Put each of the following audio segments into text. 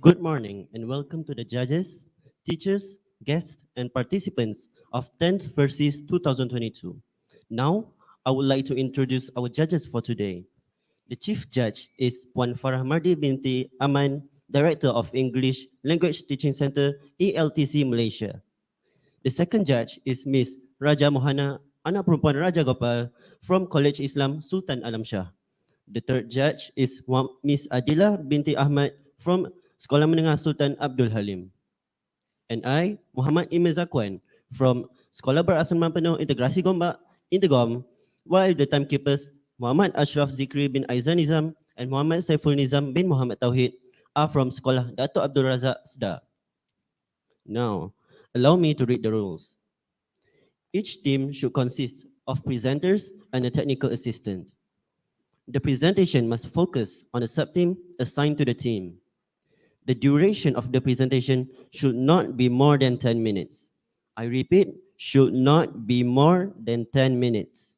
Good morning and welcome to the judges, teachers, guests, and participants of 10th FRSIS 2022. Now, I would like to introduce our judges for today. The chief judge is Puan Farah Mardi binti Aman, Director of English Language Teaching Center, ELTC Malaysia. The second judge is Miss Raja Mohana, anak perempuan Raja Gopal from College Islam Sultan Alam Shah. The third judge is Miss Adila binti Ahmad from Sekolah Menengah Sultan Abdul Halim. And I, Muhammad Imam Zakwan from Sekolah Berasrama Penuh Integrasi Gombak, Intergom, while the timekeepers Muhammad Ashraf Zikri bin Aizan Nizam and Muhammad Saiful Nizam bin Muhammad Tauhid are from Sekolah Dato' Abdul Razak Seda. Now, allow me to read the rules. Each team should consist of presenters and a technical assistant. The presentation must focus on a sub-theme assigned to the team. The duration of the presentation should not be more than 10 minutes. I repeat, should not be more than 10 minutes.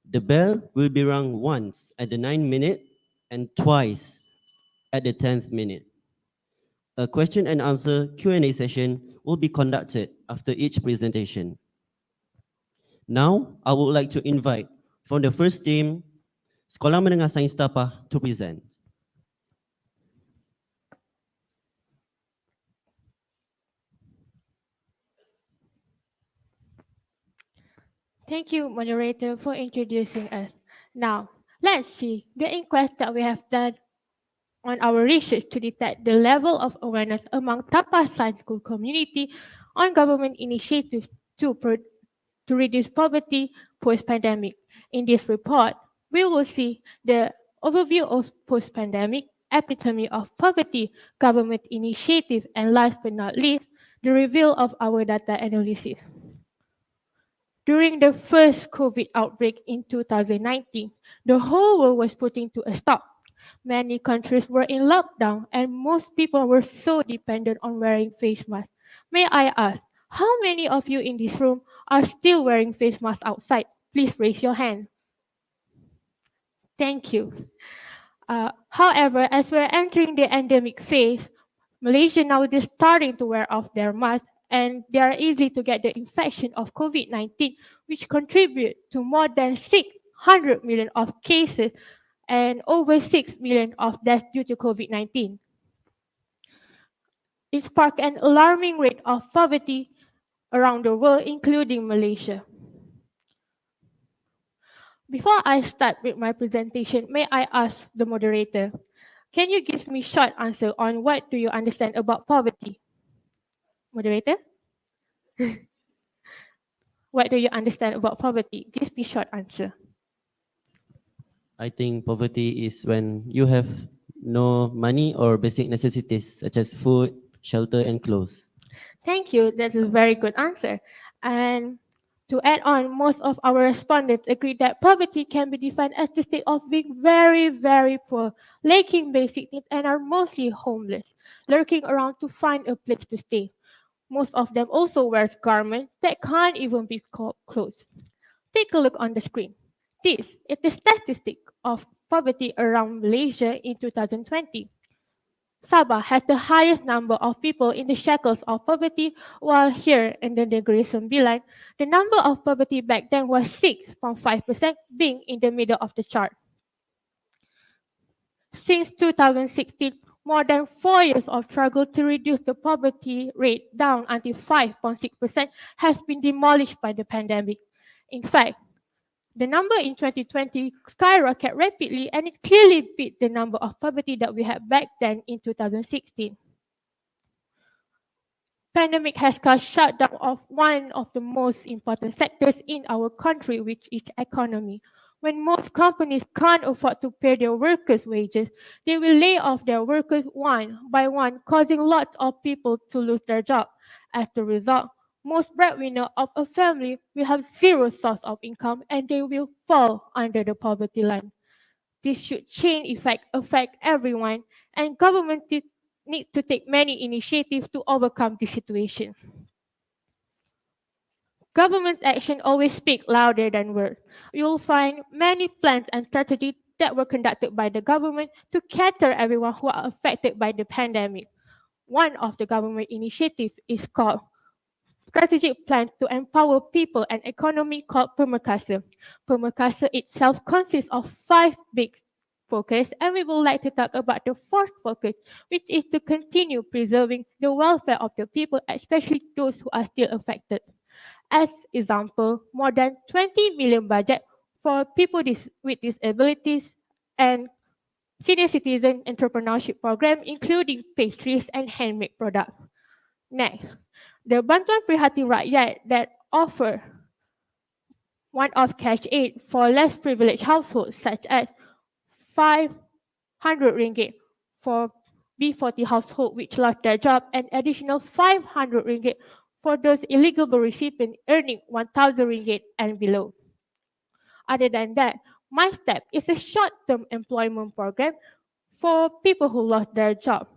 The bell will be rung once at the 9th minute and twice at the 10th minute. A question and answer Q&A session will be conducted after each presentation. Now, I would like to invite from the first team, Sekolah Menengah Sains Tapah to present. Thank you, moderator, for introducing us. Now, Let's see the inquest that we have done on our research to detect the level of awareness among Tapa Science School community on government initiatives to, to reduce poverty post-pandemic. In this report, we will see the overview of post-pandemic, epitome of poverty, government initiative, and last but not least, the reveal of our data analysis. During the first COVID outbreak in 2019, the whole world was putting to a stop. Many countries were in lockdown and most people were so dependent on wearing face masks. May I ask, how many of you in this room are still wearing face masks outside? Please raise your hand. Thank you. However, as we're entering the endemic phase, Malaysia now is starting to wear off their masks and they are easily to get the infection of COVID-19, which contribute to more than 600 million of cases and over 6 million of deaths due to COVID-19. It sparked an alarming rate of poverty around the world, including Malaysia. Before I start with my presentation, may I ask the moderator, can you give me short answer on what do you understand about poverty? Moderator, what do you understand about poverty? Give me short answer. I think poverty is when you have no money or basic necessities such as food, shelter, and clothes. Thank you. That's a very good answer. And to add on, most of our respondents agree that poverty can be defined as the state of being very, very poor, lacking basic needs, and are mostly homeless, lurking around to find a place to stay. Most of them also wears garments that can't even be called clothes. Take a look on the screen. This is the statistic of poverty around Malaysia in 2020. Sabah has the highest number of people in the shackles of poverty, while here in the Negeri Sembilan, the number of poverty back then was 6.5%, being in the middle of the chart. Since 2016, more than 4 years of struggle to reduce the poverty rate down until 5.6% has been demolished by the pandemic. In fact, the number in 2020 skyrocketed rapidly and it clearly beat the number of poverty that we had back then in 2016. Pandemic has caused shutdown of one of the most important sectors in our country, which is economy. When most companies can't afford to pay their workers' wages, they will lay off their workers one by one, causing lots of people to lose their job. As a result, most breadwinner of a family will have zero source of income and they will fall under the poverty line. This should chain effect affect everyone, and government needs to take many initiatives to overcome this situation. Government action always speaks louder than words. You will find many plans and strategies that were conducted by the government to cater everyone who are affected by the pandemic. One of the government initiatives is called strategic plan to empower people and economy called Permakasa. Permakasa itself consists of 5 big focus, and we would like to talk about the fourth focus, which is to continue preserving the welfare of the people, especially those who are still affected. As example, more than 20 million budget for people with disabilities and senior citizen entrepreneurship program, including pastries and handmade products. Next, the Bantuan Prihatin Rakyat that offer one-off cash aid for less privileged households, such as 500 ringgit for B40 household which lost their job and additional 500 ringgit for those eligible recipients earning 1,000 ringgit and below. Other than that, MyStep is a short-term employment program for people who lost their job.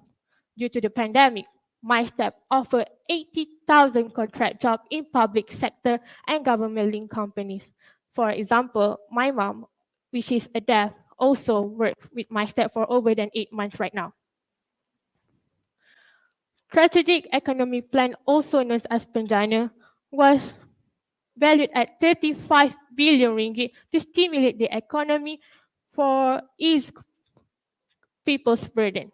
Due to the pandemic, MyStep offered 80,000 contract jobs in public sector and government-linked companies. For example, my mom, which is a deaf, also works with MyStep for over than 8 months right now. Strategic Economic Plan, also known as Penjana, was valued at 35 billion ringgit to stimulate the economy for ease people's burden.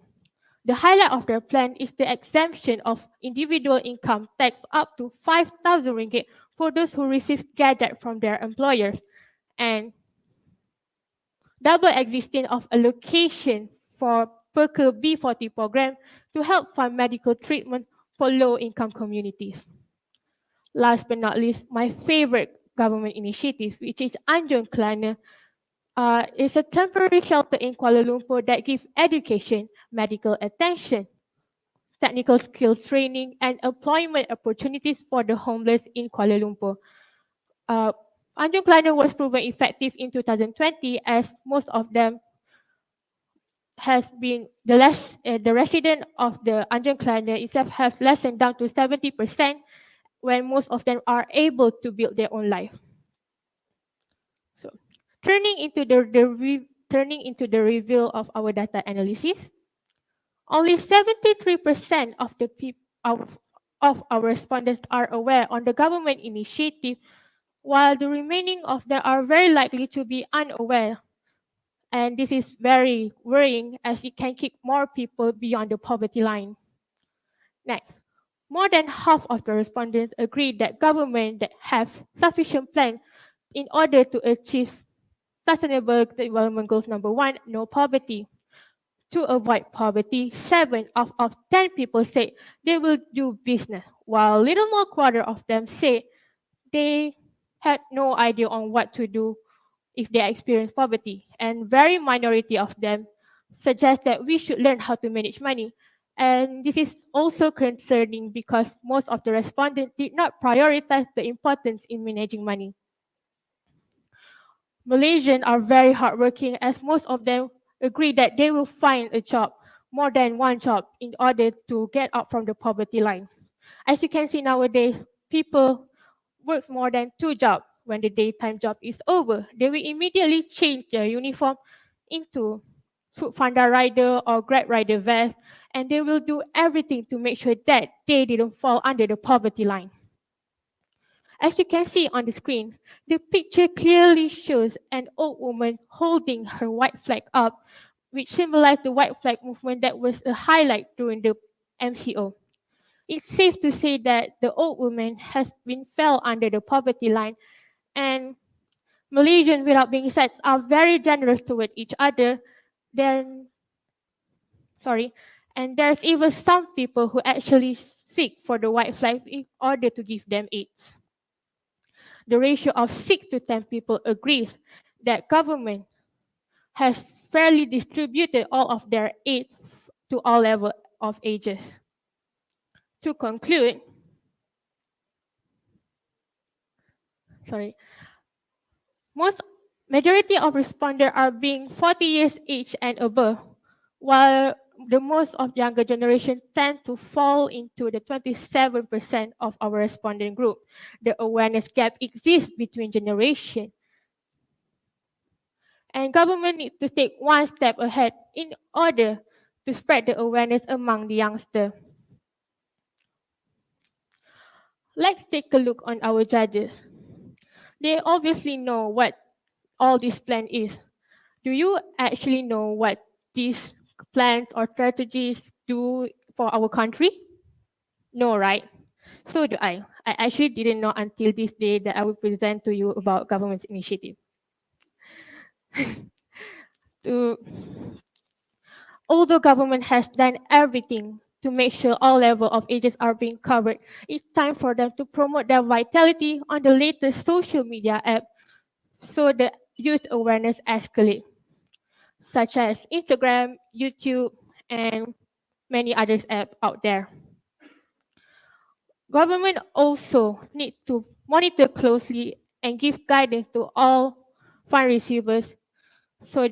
The highlight of their plan is the exemption of individual income tax up to 5,000 ringgit for those who receive gadget from their employers. And double existing of allocation for PERCA B40 program to help fund medical treatment for low-income communities. Last but not least, my favorite government initiative, which is Anjung Kelana, is a temporary shelter in Kuala Lumpur that gives education, medical attention, technical skill training, and employment opportunities for the homeless in Kuala Lumpur. Uh, Anjung Kelana was proven effective in 2020 as most of them has been the resident of the Anjung Kelana itself have lessened down to 70% when most of them are able to build their own life. So, turning into the review of our data analysis, only 73% of the of our respondents are aware on the government initiative, while the remaining of them are very likely to be unaware. And this is very worrying as it can keep more people beyond the poverty line. Next, more than half of the respondents agree that government that have sufficient plan in order to achieve Sustainable Development Goals number 1, no poverty. To avoid poverty, 7 out of 10 people say they will do business, while little more quarter of them say they had no idea on what to do if they experience poverty. And very minority of them suggest that we should learn how to manage money. And this is also concerning because most of the respondents did not prioritize the importance in managing money. Malaysians are very hardworking as most of them agree that they will find a job, more than one job, in order to get out from the poverty line. As you can see nowadays, people work more than 2 jobs. When the daytime job is over, they will immediately change their uniform into Food Panda rider or Grab rider vest, and they will do everything to make sure that they didn't fall under the poverty line. As you can see on the screen, the picture clearly shows an old woman holding her white flag up, which symbolized the white flag movement that was a highlight during the MCO. It's safe to say that the old woman has been fell under the poverty line, and Malaysians, without being said, are very generous toward each other. Then, sorry, and there's even some people who actually seek for the white flag in order to give them aids. The ratio of 6 to 10 people agrees that government has fairly distributed all of their aid to all levels of ages. To conclude, sorry, majority of respondents are being 40 years age and above, while the most of younger generation tend to fall into the 27% of our respondent group. The awareness gap exists between generations, and government needs to take one step ahead in order to spread the awareness among the youngster. Let's take a look on our judges. They obviously know what all this plan is. Do you actually know what these plans or strategies do for our country? No, right? So do I. I actually didn't know until this day that I will present to you about government's initiative. Although government has done everything to make sure all levels of ages are being covered, it's time for them to promote their vitality on the latest social media app so the youth awareness escalate, such as Instagram, YouTube, and many others apps out there. Government also need to monitor closely and give guidance to all fund receivers so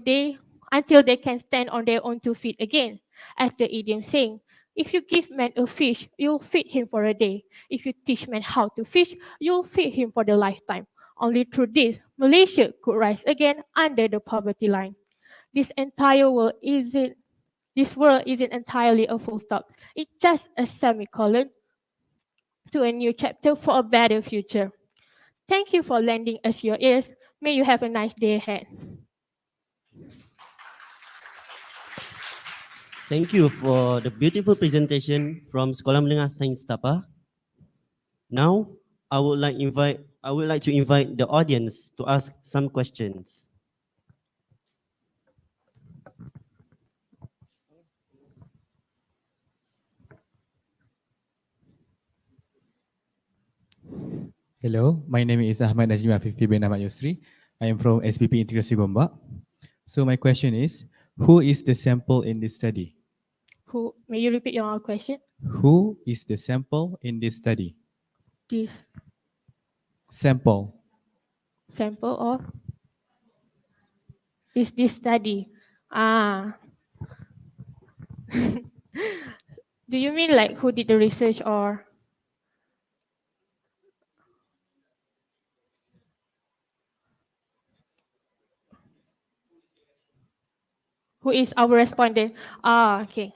until they can stand on their own 2 feet again. As the idiom saying, if you give man a fish, you'll feed him for a day. If you teach man how to fish, you'll feed him for the lifetime. Only through this, Malaysia could rise again under the poverty line. This world isn't entirely a full stop. It's just a semicolon to a new chapter for a better future. Thank you for lending us your ears. May you have a nice day ahead. Thank you for the beautiful presentation from Sekolah Menengah Sains Tapa. Now, I would like to invite the audience to ask some questions. Hello, my name is Ahmad Najim Afifi bin Ahmad Yusri. I am from SPP Integrasi Gombak. So my question is, who is the sample in this study? Who? May you repeat your question? Who is the sample in this study? This Sample. sample or is this study? Ah, do you mean like who did the research or who is our respondent? Ah, okay.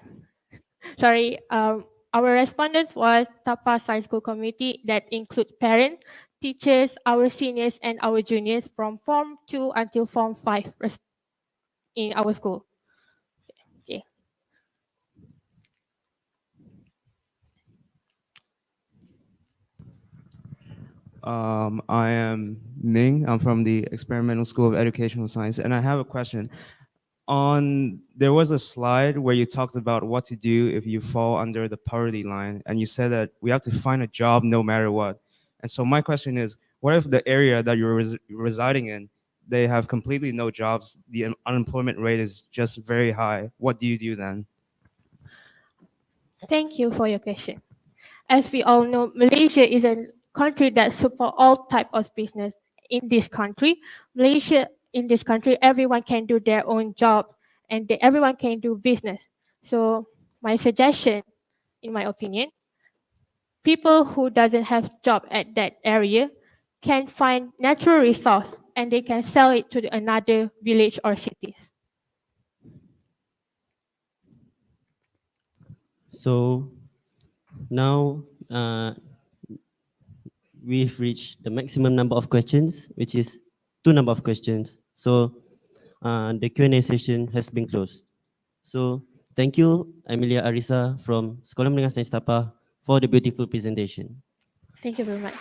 Sorry. Our respondents was TAPA Science School Committee that includes parents, teachers, our seniors, and our juniors from Form 2 until Form 5 in our school. Okay. I am Ming. I'm from the Experimental School of Educational Science, and I have a question. There was a slide where you talked about what to do if you fall under the poverty line, and you said that we have to find a job no matter what. And so my question is, what if the area that you're residing in, they have completely no jobs, the unemployment rate is just very high? What do you do then? Thank you for your question. As we all know, Malaysia is a country that support all type of business. In this country, in this country, everyone can do their own job, and everyone can do business. So my suggestion, in my opinion, people who doesn't have job at that area can find natural resource and they can sell it to another village or cities. So now we've reached the maximum number of questions, which is two number of questions. So the Q&A session has been closed. So thank you, Amelia Arisa from Sekolah Menengah Sains Tapa for the beautiful presentation. Thank you very much.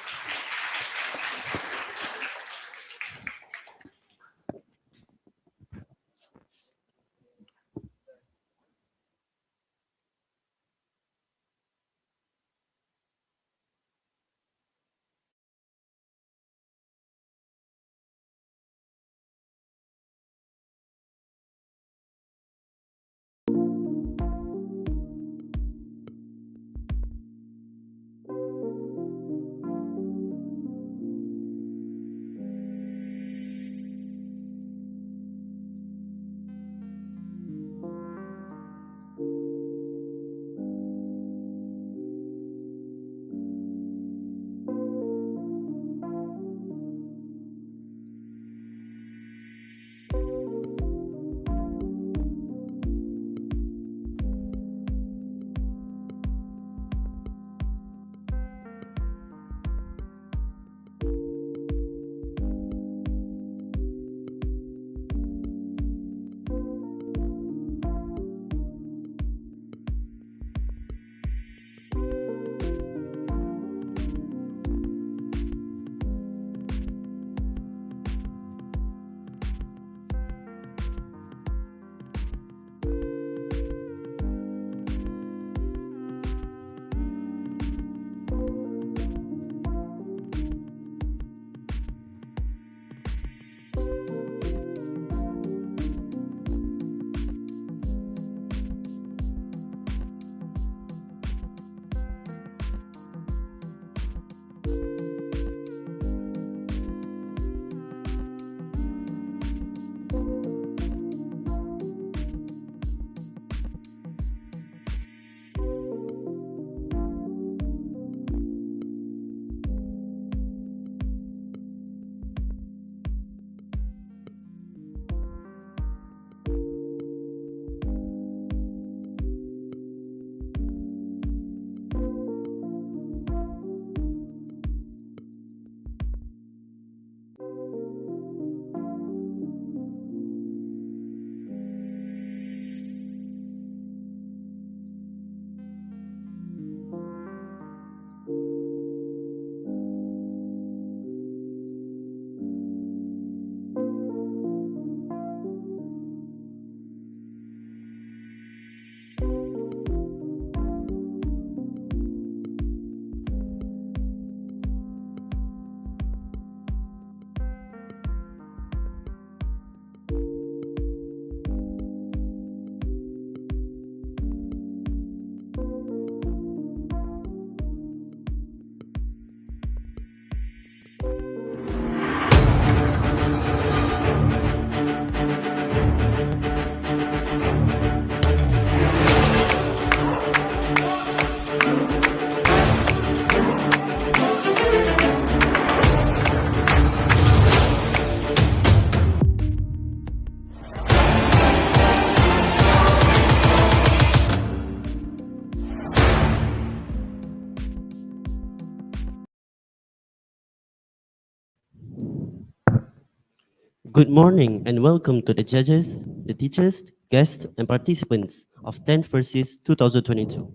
Good morning and welcome to the judges, the teachers, guests, and participants of 10th FRSIS 2022.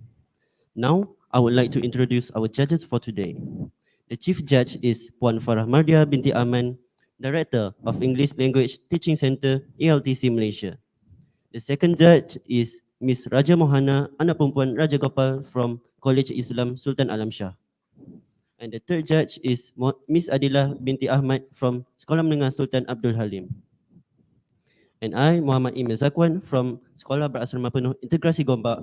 Now, I would like to introduce our judges for today. The chief judge is Puan Farah Mardia binti Aman, Director of English Language Teaching Center, ALTC Malaysia. The second judge is Miss Raja Mohana, anak perempuan Raja Gopal from College Islam Sultan Alam Shah. And the third judge is Miss Adilah binti Ahmad from Sekolah Menengah Sultan Abdul Halim. And I, Muhammad Imam Zakwan from Sekolah Berasrama Penuh Integrasi Gombak,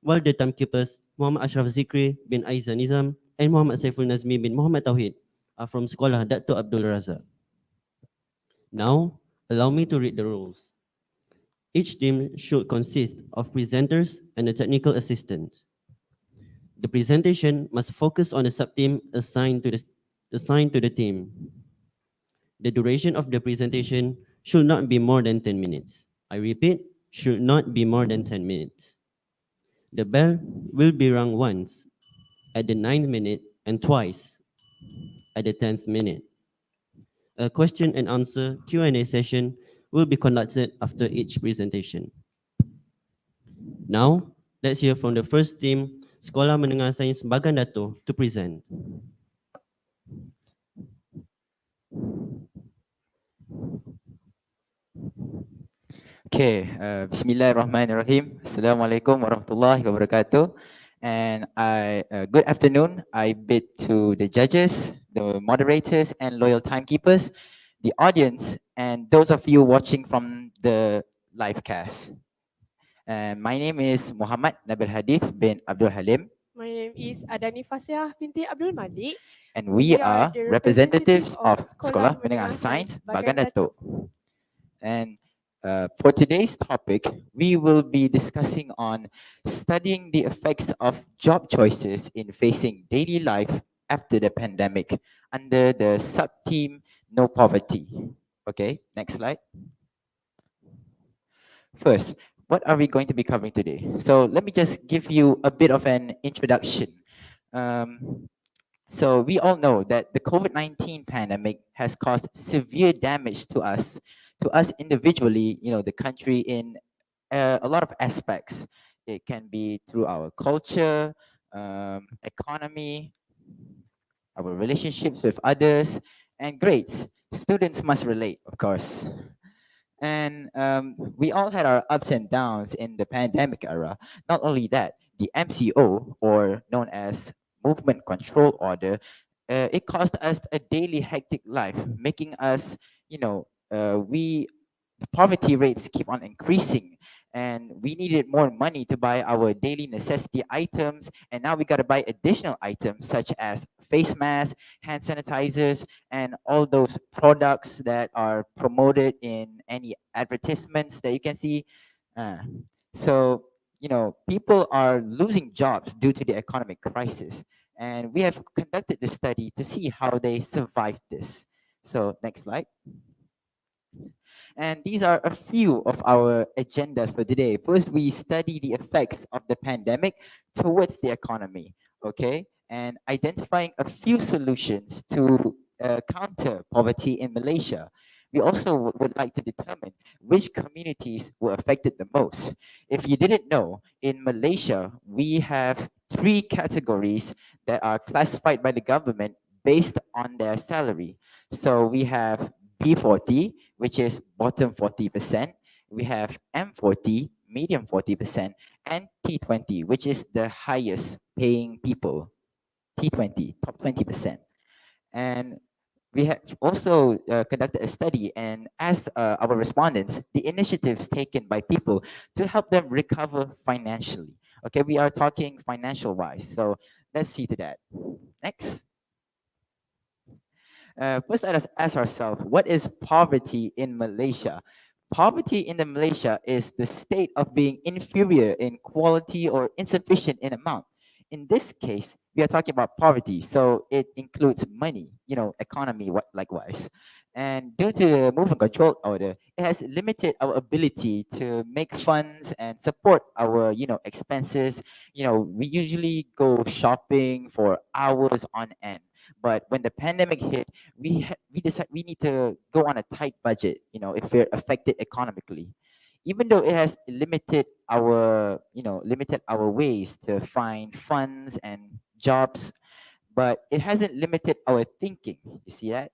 while the timekeepers Muhammad Ashraf Zikri bin Aizan Nizam and Muhammad Saiful Nazmi bin Muhammad Tauhid are from Sekolah Dato' Abdul Razak. Now, allow me to read the rules. Each team should consist of presenters and a technical assistant. The presentation must focus on the sub-team assigned to the team. The duration of the presentation should not be more than 10 minutes. I repeat, should not be more than 10 minutes. The bell will be rung once at the 9th minute and twice at the 10th minute. A question and answer Q&A session will be conducted after each presentation. Now, let's hear from the first team, Sekolah Menengah Sains Bagan Dato, to present. Okay, Bismillahirrahmanirrahim. Assalamualaikum warahmatullahi wabarakatuh. And good afternoon. I bid to the judges, the moderators, and loyal timekeepers, the audience, and those of you watching from the live cast. And my name is Muhammad Nabil Hadif bin Abdul Halim, My name is Adani Fasiah binti Abdul Madi. and we are the representatives of Sekolah Sekolah Menengah Menengah Sains Sains Bagan Bagan Datuk. And for today's topic, we will be discussing on studying the effects of job choices in facing daily life after the pandemic under the sub-team No Poverty. Okay, next slide. First, what are we going to be covering today? So let me just give you a bit of an introduction. So we all know that the COVID-19 pandemic has caused severe damage to us individually, the country in a lot of aspects. It can be through our culture, economy, our relationships with others, and grades. Students must relate, of course. And we all had our ups and downs in the pandemic era. Not only that, the MCO, or known as Movement Control Order, it caused us a daily hectic life, making us, we poverty rates keep on increasing, and we needed more money to buy our daily necessity items, and now we got to buy additional items such as face masks, hand sanitizers, and all those products that are promoted in any advertisements that you can see. uh, so people are losing jobs due to the economic crisis, and we have conducted this study to see how they survived this. So next slide. And these are a few of our agendas for today. First, we study the effects of the pandemic towards the economy, okay? And identifying a few solutions to counter poverty in Malaysia. We also would like to determine which communities were affected the most. If you didn't know, in Malaysia, we have 3 categories that are classified by the government based on their salary. So we have B40, which is bottom 40%. We have M40, medium 40%, and T20, which is the highest paying people. T20, top 20%. And we have also conducted a study and asked our respondents the initiatives taken by people to help them recover financially. Okay, we are talking financial wise. So let's see to that. Next. First, let us ask ourselves, what is poverty in Malaysia? Poverty in the Malaysia is the state of being inferior in quality or insufficient in amount. In this case, we are talking about poverty, so it includes money, economy, likewise. And due to the movement control order, it has limited our ability to make funds and support our, expenses. We usually go shopping for hours on end. But when the pandemic hit, we decide we need to go on a tight budget, if we're affected economically. Even though it has limited our ways to find funds and jobs, but it hasn't limited our thinking. You see that?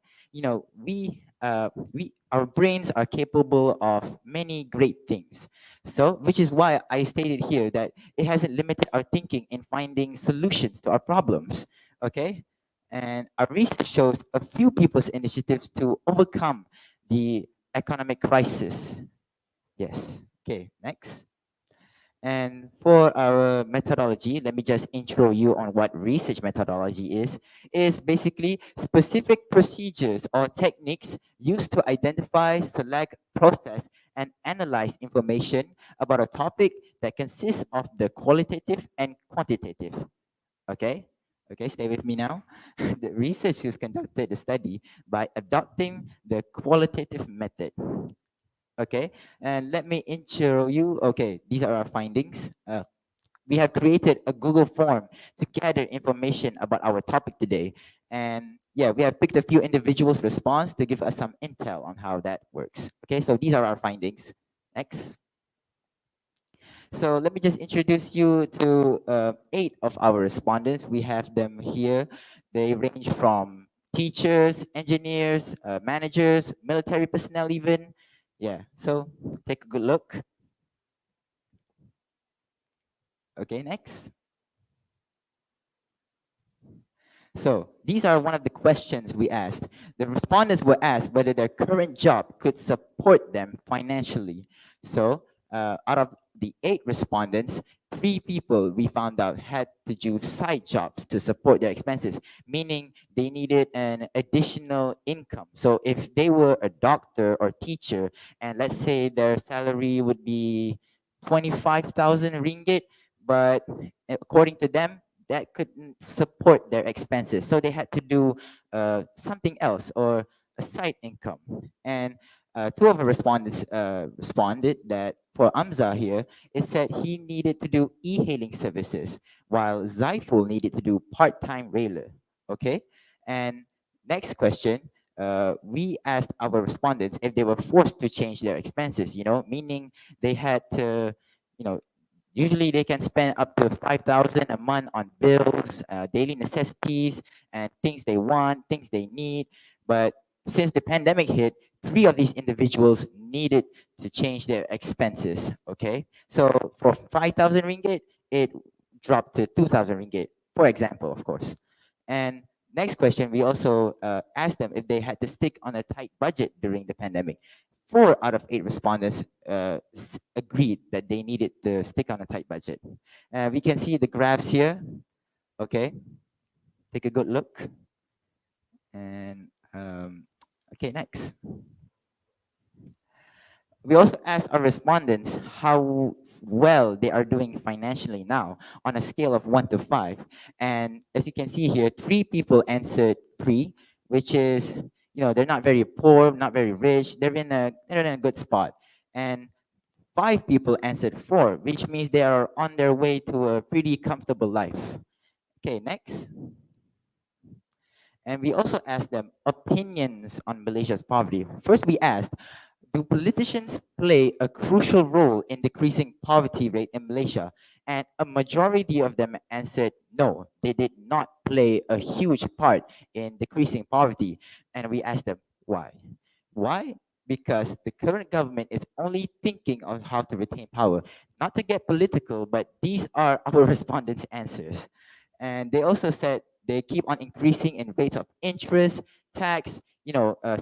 Our brains are capable of many great things. So, which is why I stated here that it hasn't limited our thinking in finding solutions to our problems. Okay, and our research shows a few people's initiatives to overcome the economic crisis. Yes. Okay. Next. And for our methodology, let me just intro you on what research methodology is. It is basically specific procedures or techniques used to identify, select, process, and analyze information about a topic that consists of the qualitative and quantitative. Okay? Okay, stay with me now. The researchers conducted the study by adopting the qualitative method. Okay, and let me intro you. Okay, these are our findings. We have created a Google form to gather information about our topic today. And yeah, we have picked a few individuals' response to give us some intel on how that works. Okay, so these are our findings. Next. So let me just introduce you to 8 of our respondents. We have them here. They range from teachers, engineers, managers, military personnel even. Yeah, so take a good look. Okay, next. So these are one of the questions we asked. The respondents were asked whether their current job could support them financially. So out of the 8 respondents, 3 people we found out had to do side jobs to support their expenses, meaning they needed an additional income. So if they were a doctor or teacher, and let's say their salary would be 25,000 ringgit, but according to them, that couldn't support their expenses. So they had to do something else or a side income. And 2 of the respondents responded that for Amza here, it said he needed to do e-hailing services, while Zaiful needed to do part-time railer. Okay, and next question. We asked our respondents if they were forced to change their expenses, meaning they had to, you know, usually they can spend up to 5,000 a month on bills, daily necessities, and things they want, things they need. But since the pandemic hit, 3 of these individuals needed to change their expenses. Okay, so for 5,000 ringgit, it dropped to 2,000 ringgit, for example, of course. And next question, we also asked them if they had to stick on a tight budget during the pandemic. 4 out of 8 respondents agreed that they needed to stick on a tight budget. We can see the graphs here. Okay, take a good look. And okay, next. We also asked our respondents how well they are doing financially now on a scale of 1 to 5. And as you can see here, 3 people answered 3, which is, they're not very poor, not very rich. They're in a good spot. And 5 people answered 4, which means they are on their way to a pretty comfortable life. Okay, next. And we also asked them opinions on Malaysia's poverty. First, we asked, do politicians play a crucial role in decreasing poverty rate in Malaysia? And a majority of them answered no, they did not play a huge part in decreasing poverty. And we asked them why. Why? Because the current government is only thinking of how to retain power. Not to get political, but these are our respondents' answers. And they also said they keep on increasing in rates of interest, tax.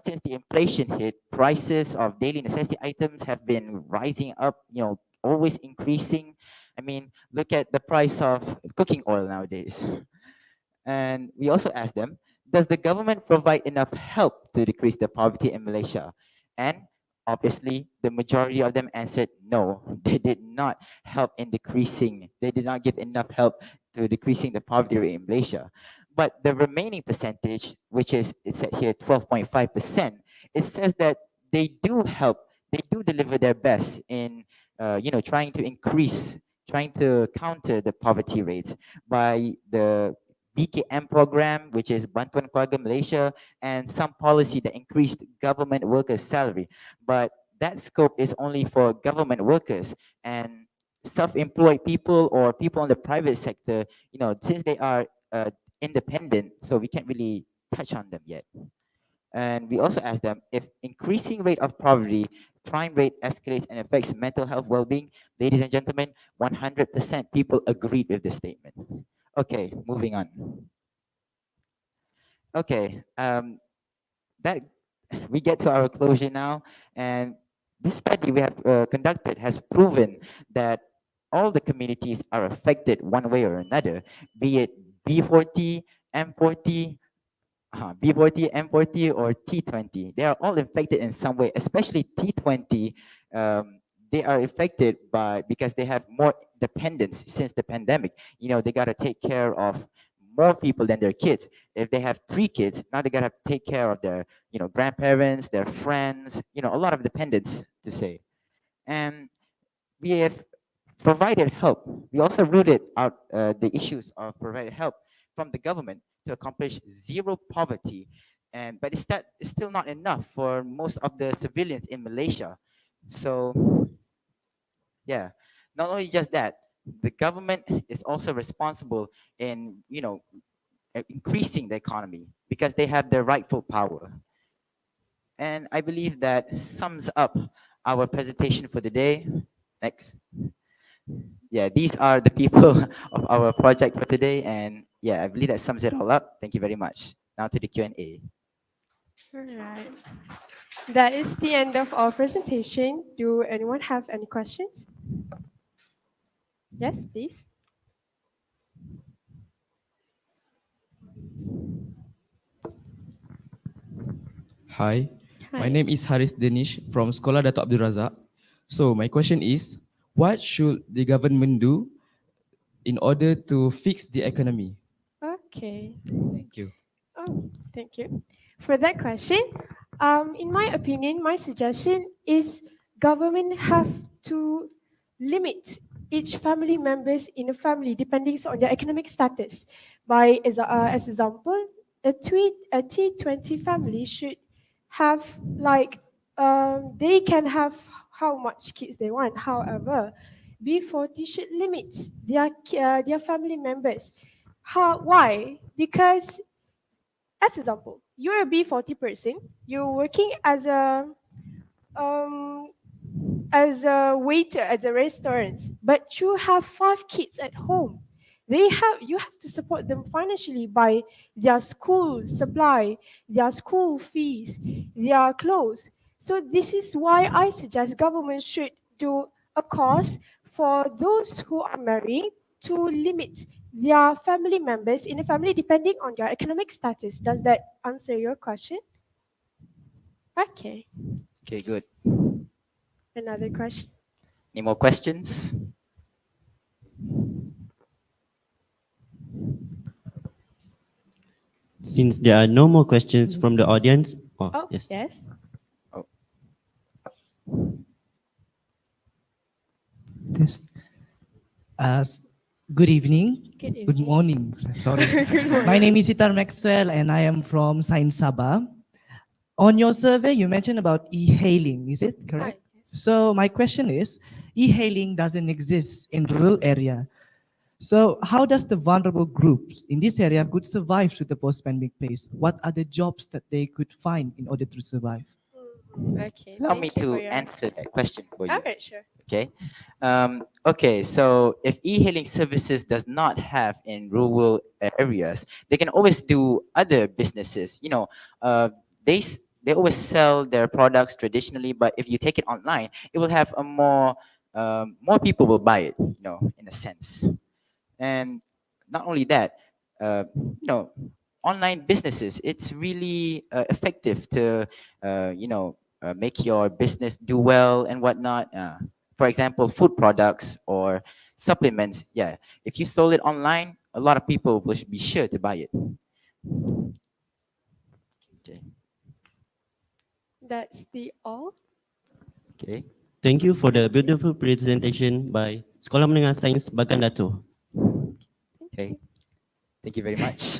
Since the inflation hit, prices of daily necessity items have been rising up, always increasing. I mean, look at the price of cooking oil nowadays. And we also asked them, does the government provide enough help to decrease the poverty in Malaysia? And obviously, the majority of them answered no, they did not help in decreasing, they did not give enough help to decreasing the poverty rate in Malaysia. But the remaining percentage, which is, it said here, 12.5%, it says that they do help, they do deliver their best in, trying to increase, trying to counter the poverty rates by the BKM program, which is Bantuan Keluarga Malaysia, and some policy that increased government workers' salary. But that scope is only for government workers, and self-employed people or people in the private sector, since they are independent, so we can't really touch on them yet. And we also asked them if increasing rate of poverty, crime rate escalates and affects mental health well-being. Ladies and gentlemen, 100% people agreed with this statement. Okay, moving on. Okay, that we get to our closure now, and this study we have conducted has proven that all the communities are affected one way or another, be it B40, M40, B40, M40, or T20. They are all infected in some way, especially T20. They are affected because they have more dependence since the pandemic. They got to take care of more people than their kids. If they have 3 kids, now they got to take care of their, grandparents, their friends, a lot of dependence to say. And we have provided help. We also rooted out the issues of provided help from the government to accomplish zero poverty. But it's still not enough for most of the civilians in Malaysia. So yeah, not only just that, the government is also responsible in, increasing the economy because they have the rightful power. And I believe that sums up our presentation for the day. Next. Yeah, these are the people of our project for today. And yeah, I believe that sums it all up. Thank you very much. Now to the Q&A. All right. That is the end of our presentation. Do anyone have any questions? Yes, please. Hi, my Hi. name is Haris Danish from Sekolah Dato Abdul Razak. So my question is, what should the government do in order to fix the economy? Okay. Thank you. Oh, thank you. For that question, in my opinion, my suggestion is government have to limit each family members in a family depending on their economic status. As example, a T20 family should have like they can have how much kids they want. However, B40 should limit their family members. Why? Because as example, you're a B40 person, you're working um, as a waiter at the restaurants, but you have 5 kids at home. You have to support them financially by their school supply, their school fees, their clothes. So this is why I suggest government should do a course for those who are married to limit their family members in a family depending on their economic status. Does that answer your question? Okay. Okay, good. Another question? Any more questions? Since there are no more questions from the audience, Oh, yes. yes. This. Uh, s- Good evening. Good Good evening. morning. Sorry. My name is Itar Maxwell and I am from Sains Sabah. On your survey, you mentioned about e-hailing. Is it correct? Yes. So my question is, e-hailing doesn't exist in rural area. So how does the vulnerable groups in this area could survive through the post-pandemic phase? What are the jobs that they could find in order to survive? Okay. Allow thank me you for to your answer that question for you. All right, sure. Okay. Okay. So if e-hailing services does not have in rural areas, they can always do other businesses. They always sell their products traditionally, but if you take it online, it will have a more people will buy it. In a sense. And not only that, online businesses, it's really effective to make your business do well and whatnot. For example, food products or supplements. Yeah, if you sold it online, a lot of people will be sure to buy it. Okay. That's the all. Okay. Thank you for the beautiful presentation by Sekolah Menengah Sains Bagan Dato. Okay. Thank you very much.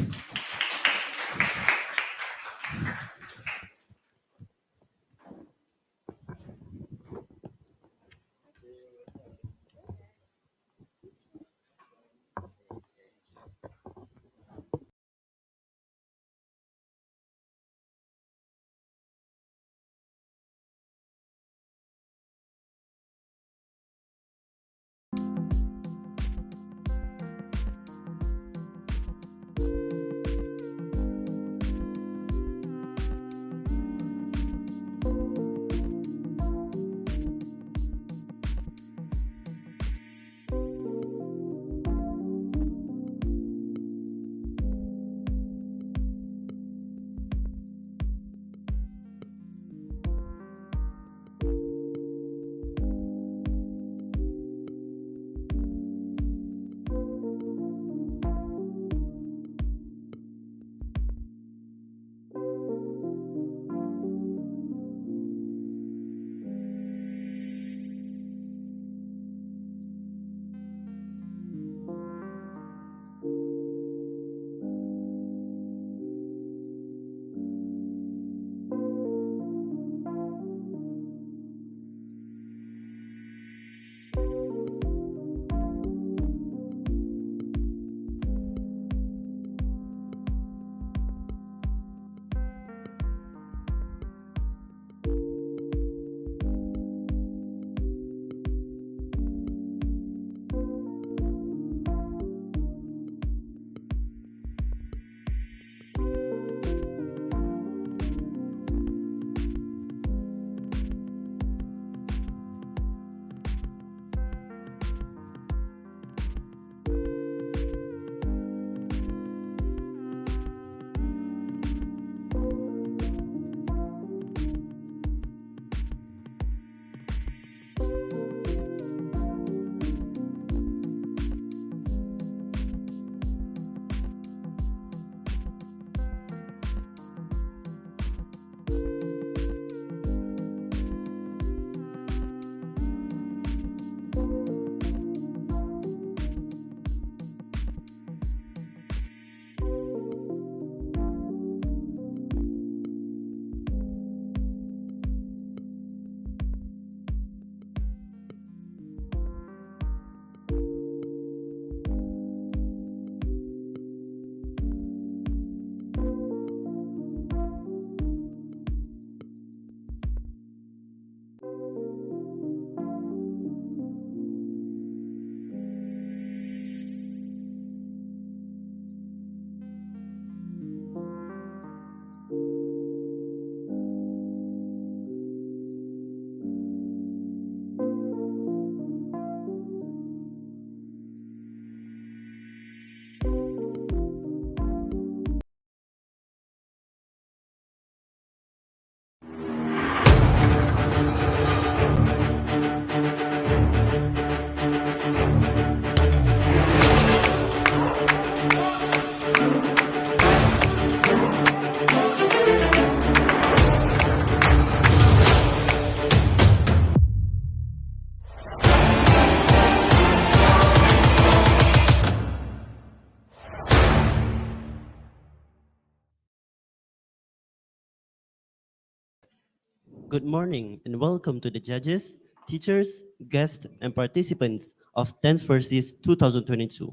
Good morning and welcome to the judges, teachers, guests, and participants of 10th FRSIS 2022.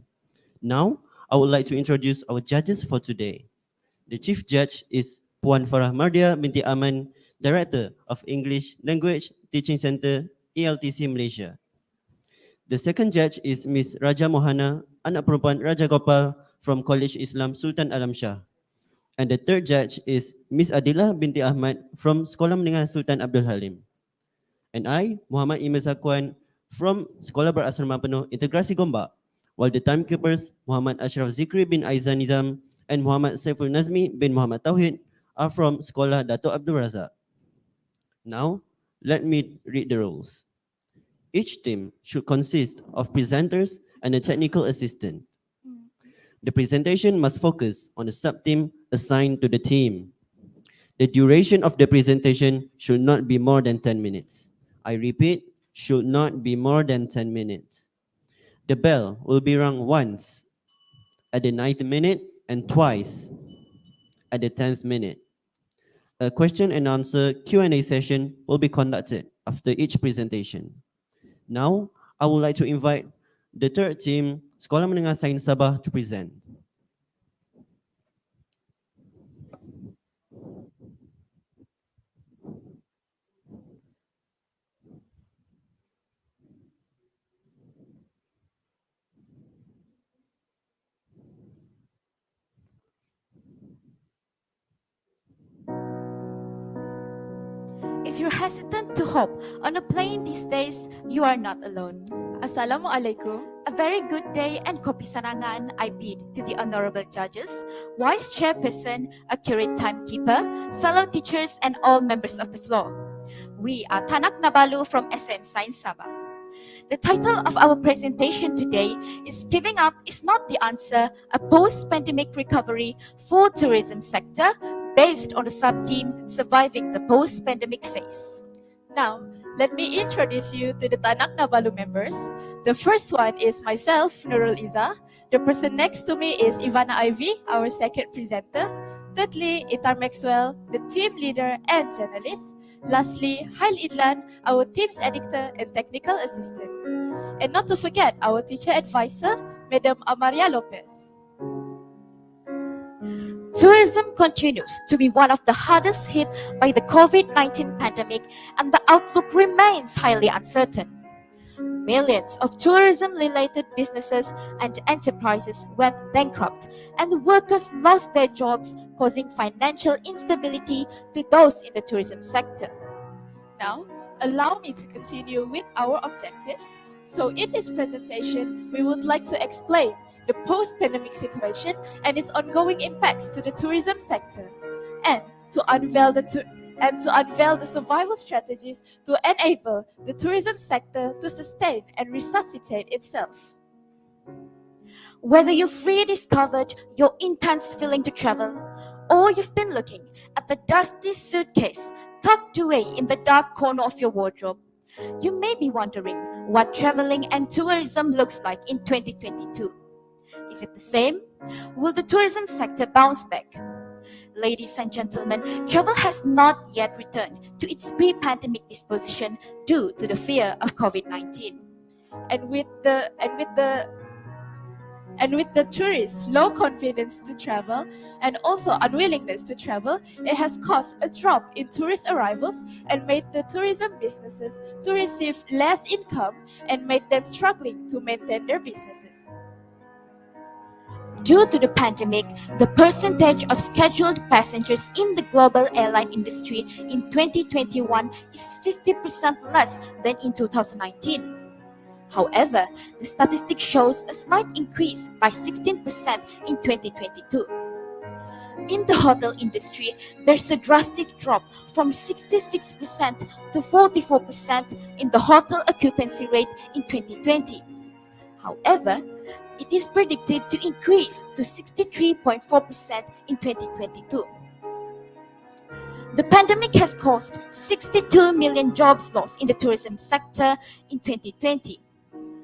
Now, I would like to introduce our judges for today. The chief judge is Puan Farah Mardia binti Aman, Director of English Language Teaching Center, ELTC Malaysia. The second judge is Ms. Raja Mohana, anak perempuan Raja Gopal from College Islam Sultan Alam Shah. And the third judge is Ms. Adila binti Ahmad from Sekolah Menengah Sultan Abdul Halim. And I, Muhammad Imam Zakwan from Sekolah Berasrama Penuh Integrasi Gombak, while the timekeepers Muhammad Ashraf Zikri bin Aizan Nizam and Muhammad Saiful Nazmi bin Muhammad Tauhid are from Sekolah Dato' Abdul Razak. Now, let me read the rules. Each team should consist of presenters and a technical assistant. The presentation must focus on the sub-team assigned to the team. The duration of the presentation should not be more than 10 minutes. I repeat, should not be more than 10 minutes. The bell will be rung once at the 9th minute and twice at the 10th minute. A question and answer Q&A session will be conducted after each presentation. Now, I would like to invite the third team, Sekolah Menengah Sains Sabah, to present. If you're hesitant to hop on a plane these days, you are not alone. Assalamualaikum. A very good day and kopi sanangan I bid to the honorable judges, wise chairperson, accurate timekeeper, fellow teachers, and all members of the floor. We are Tanak Nabalu from SM Sains Sabah. The title of our presentation today is Giving Up is Not the Answer, a Post-Pandemic Recovery for Tourism Sector, based on the sub-theme Surviving the Post-Pandemic Phase. Now, let me introduce you to the Tanak Nabalu members. The first one is myself, Nurul Iza. The person next to me is Ivana Ivy, our second presenter. Thirdly, Itar Maxwell, the team leader and journalist. Lastly, Hail Idlan, our team's editor and technical assistant. And not to forget our teacher advisor, Madam Amaria Lopez. Tourism continues to be one of the hardest hit by the COVID-19 pandemic, and the outlook remains highly uncertain. Millions of tourism-related businesses and enterprises went bankrupt, and workers lost their jobs, causing financial instability to those in the tourism sector. Now, allow me to continue with our objectives. So in this presentation, we would like to explain the post-pandemic situation and its ongoing impacts to the tourism sector, and to unveil the survival strategies to enable the tourism sector to sustain and resuscitate itself. Whether you've rediscovered your intense feeling to travel, or you've been looking at the dusty suitcase tucked away in the dark corner of your wardrobe, you may be wondering what traveling and tourism looks like in 2022. Is it the same? Will the tourism sector bounce back? Ladies and gentlemen, travel has not yet returned to its pre-pandemic disposition due to the fear of COVID-19. And with the tourists' low confidence to travel and also unwillingness to travel, it has caused a drop in tourist arrivals and made the tourism businesses to receive less income and made them struggling to maintain their businesses. Due to the pandemic, the percentage of scheduled passengers in the global airline industry in 2021 is 50% less than in 2019. However, the statistic shows a slight increase by 16% in 2022. In the hotel industry, there's a drastic drop from 66% to 44% in the hotel occupancy rate in 2020. However, it is predicted to increase to 63.4% in 2022. The pandemic has caused 62 million jobs lost in the tourism sector in 2020.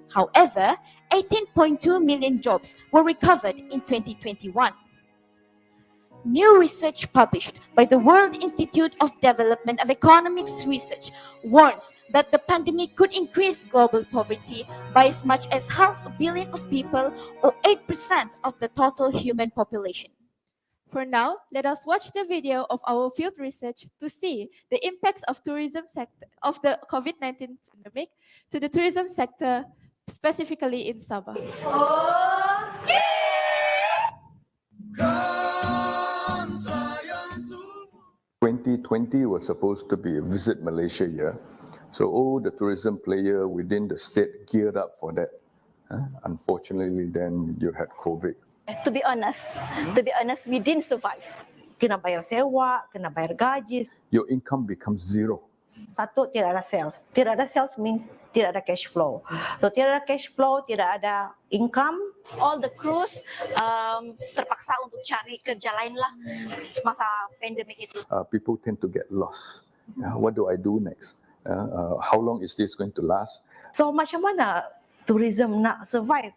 However, 18.2 million jobs were recovered in 2021. New research published by the World Institute of Development of Economics Research warns that the pandemic could increase global poverty by as much as 500 million of people, or 8% of the total human population. For now, let us watch the video of our field research to see the impacts of tourism sector of the COVID-19 pandemic to the tourism sector, specifically in Sabah. 2020 was supposed to be a Visit Malaysia year. So all the tourism player within the state geared up for that. Unfortunately, then you had COVID. To be honest, we didn't survive. Kena bayar sewa, kena bayar gaji. Your income becomes zero. Satu, tidak ada sales. Tidak ada sales means tidak ada cash flow. So tidak ada cash flow, tidak ada income. All the crews terpaksa untuk cari kerja lain lah semasa pandemik itu. People tend to get lost. What do I do next? How long is this going to last? So macam mana tourism nak survive?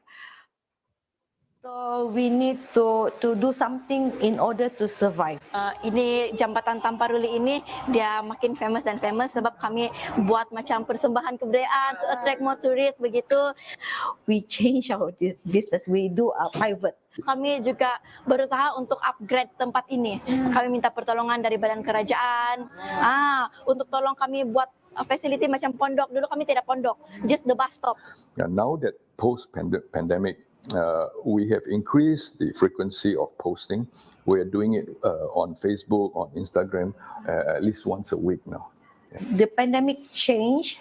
So we need to do something in order to survive. Ini jambatan Tamparuli ini dia makin famous dan famous sebab kami buat macam persembahan kebudayaan to attract more tourists begitu. We change our business. We do a private. Kami juga berusaha untuk upgrade tempat ini. Kami minta pertolongan dari badan kerajaan. Untuk tolong kami buat facility macam pondok. Dulu kami tidak pondok, just the bus stop. Now that post-pandemic, we have increased the frequency of posting. We are doing it on Facebook, on Instagram, at least once a week now. The pandemic change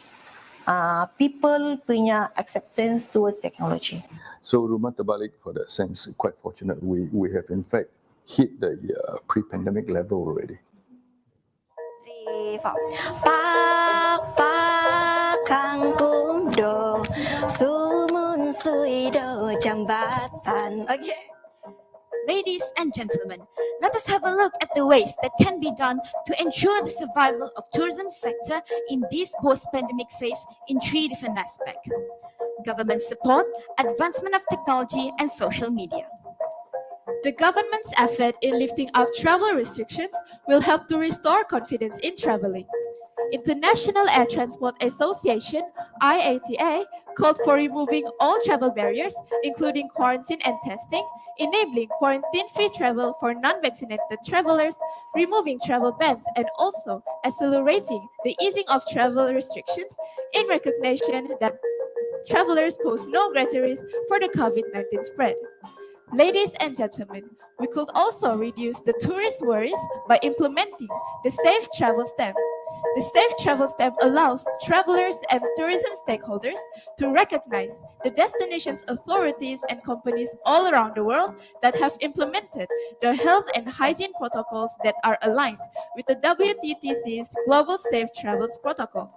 people punya acceptance towards technology. So Rumah Terbalik, for that sense, quite fortunate. We have in fact hit the pre-pandemic level already. 3, 4. Pak pak kang kumdo sumun suido jambatan. Okay. Ladies and gentlemen, let us have a look at the ways that can be done to ensure the survival of tourism sector in this post-pandemic phase in 3 different aspects: government support, advancement of technology, and social media. The government's effort in lifting up travel restrictions will help to restore confidence in traveling. International Air Transport Association, IATA, called for removing all travel barriers, including quarantine and testing, enabling quarantine-free travel for non-vaccinated travelers, removing travel bans, and also accelerating the easing of travel restrictions in recognition that travelers pose no greater risk for the COVID-19 spread. Ladies and gentlemen, we could also reduce the tourist worries by implementing the Safe Travel Stamp. The Safe Travel Stamp allows travelers and tourism stakeholders to recognize the destination's authorities and companies all around the world that have implemented their health and hygiene protocols that are aligned with the WTTC's Global Safe Travels protocols.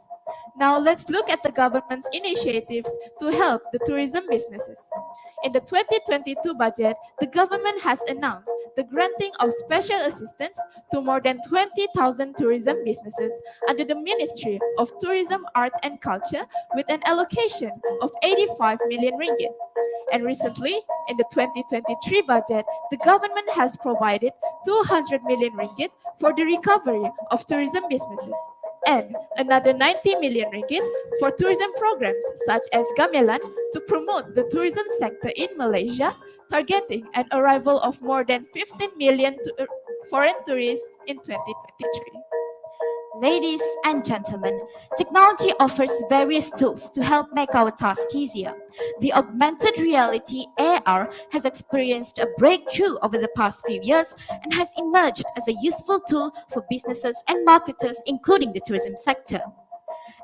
Now let's look at the government's initiatives to help the tourism businesses. In the 2022 budget, the government has announced the granting of special assistance to more than 20,000 tourism businesses under the Ministry of Tourism, Arts and Culture with an allocation of 85 million ringgit. And recently, in the 2023 budget, the government has provided 200 million ringgit for the recovery of tourism businesses, and another 90 million ringgit for tourism programs such as Gamelan to promote the tourism sector in Malaysia, targeting an arrival of more than 15 million foreign tourists in 2023. Ladies and gentlemen, technology offers various tools to help make our task easier. The augmented reality AR has experienced a breakthrough over the past few years and has emerged as a useful tool for businesses and marketers, including the tourism sector.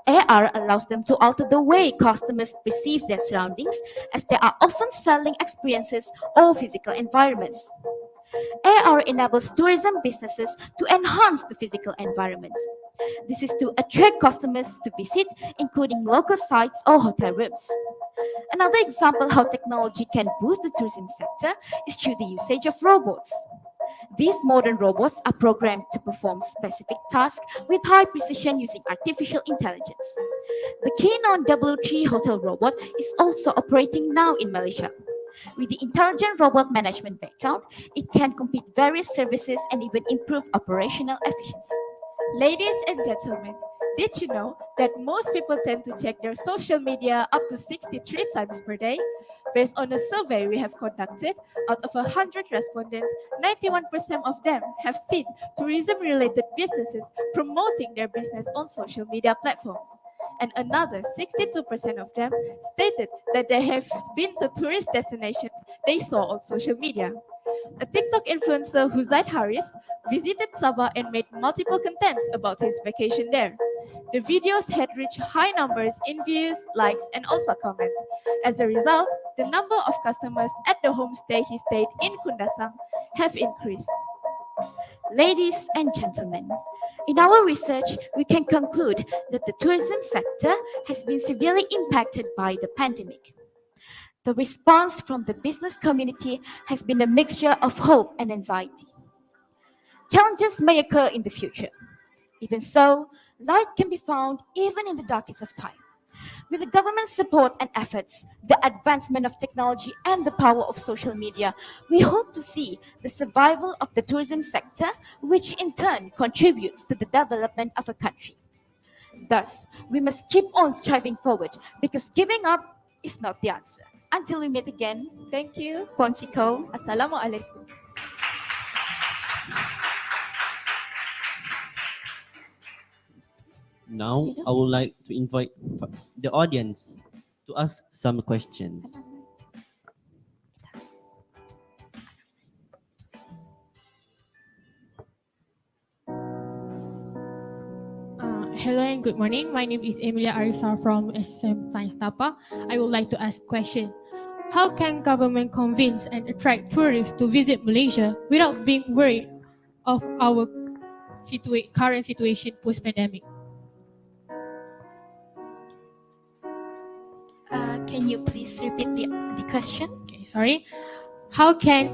AR allows them to alter the way customers perceive their surroundings, as they are often selling experiences or physical environments. AR enables tourism businesses to enhance the physical environments. This is to attract customers to visit, including local sites or hotel rooms. Another example how technology can boost the tourism sector is through the usage of robots. These modern robots are programmed to perform specific tasks with high precision using artificial intelligence. The Kinon W3 hotel robot is also operating now in Malaysia. With the intelligent robot management background, it can complete various services and even improve operational efficiency. Ladies and gentlemen, did you know that most people tend to check their social media up to 63 times per day? Based on a survey we have conducted, out of 100 respondents, 91% of them have seen tourism-related businesses promoting their business on social media platforms. And another 62% of them stated that they have been to tourist destinations they saw on social media. A TikTok influencer, Huzaid Haris, visited Sabah and made multiple contents about his vacation there. The videos had reached high numbers in views, likes, and also comments. As a result, the number of customers at the homestay he stayed in Kundasang have increased. Ladies and gentlemen, In our research, we can conclude that the tourism sector has been severely impacted by the pandemic. The response from the business community has been a mixture of hope and anxiety. Challenges may occur in the future. Even so, light can be found even in the darkest of time. With the government's support and efforts, the advancement of technology, and the power of social media, we hope to see the survival of the tourism sector, which in turn contributes to the development of a country. Thus, we must keep on striving forward because giving up is not the answer. Until we meet again, Thank you. Ponsiko. Assalamualaikum. Now, I would like to invite the audience to ask some questions. Hello and good morning. My name is Emilia Arisa from SM Science Tapa. I would like to ask a question. How can government convince and attract tourists to visit Malaysia without being worried of our current situation post-pandemic? Can you please repeat the question? Okay, sorry. How can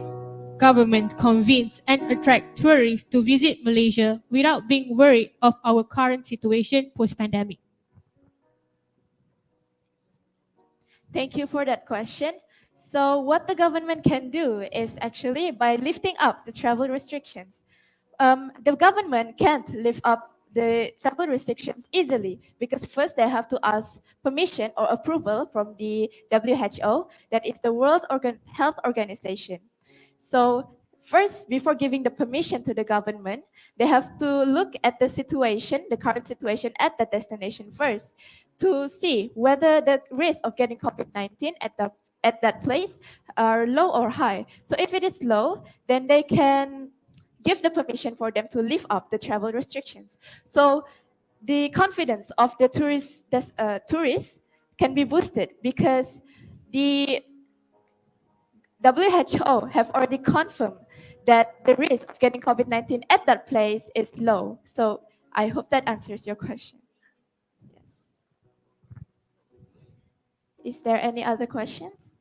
government convince and attract tourists to visit Malaysia without being worried of our current situation post-pandemic? Thank you for that question. So what the government can do is actually by lifting up the travel restrictions. The government can't lift up the travel restrictions easily because first they have to ask permission or approval from the WHO, that is the Health Organization. So first, before giving the permission to the government, they have to look at the situation, the current situation at the destination first, to see whether the risk of getting COVID-19 at that place are low or high. So if it is low, then they can give the permission for them to lift up the travel restrictions. So the confidence of the tourists can be boosted because the WHO have already confirmed that the risk of getting COVID-19 at that place is low. So I hope that answers your question. Yes. Is there any other questions?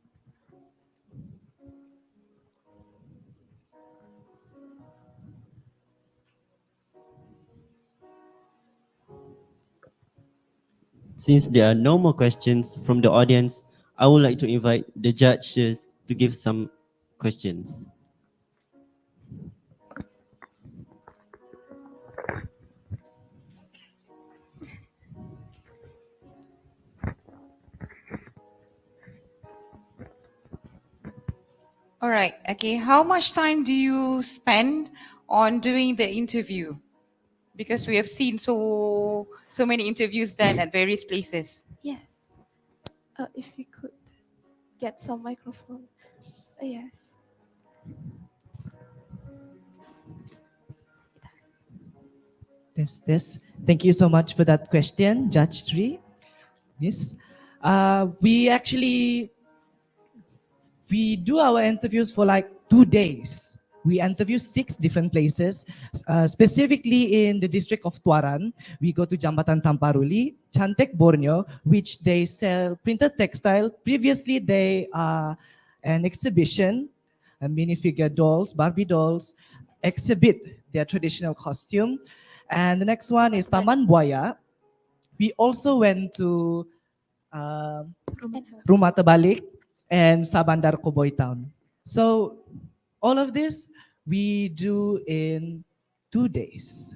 Since there are no more questions from the audience, I would like to invite the judges to give some questions. All right. Okay. How much time do you spend on doing the interview? Because we have seen so many interviews done at various places. Yes. If we could get some microphone. Yes. This. Thank you so much for that question, Judge Sri. Yes. We do our interviews for like 2 days. We interview 6 different places, specifically in the district of Tuaran. We go to Jambatan Tamparuli, Chantek, Borneo, which they sell printed textile. Previously, they are an exhibition, minifigure dolls, Barbie dolls, exhibit their traditional costume. And the next one is Taman Buaya. We also went to Rumah Terbalik and Sabandar Koboy Town. So all of this we do in 2 days.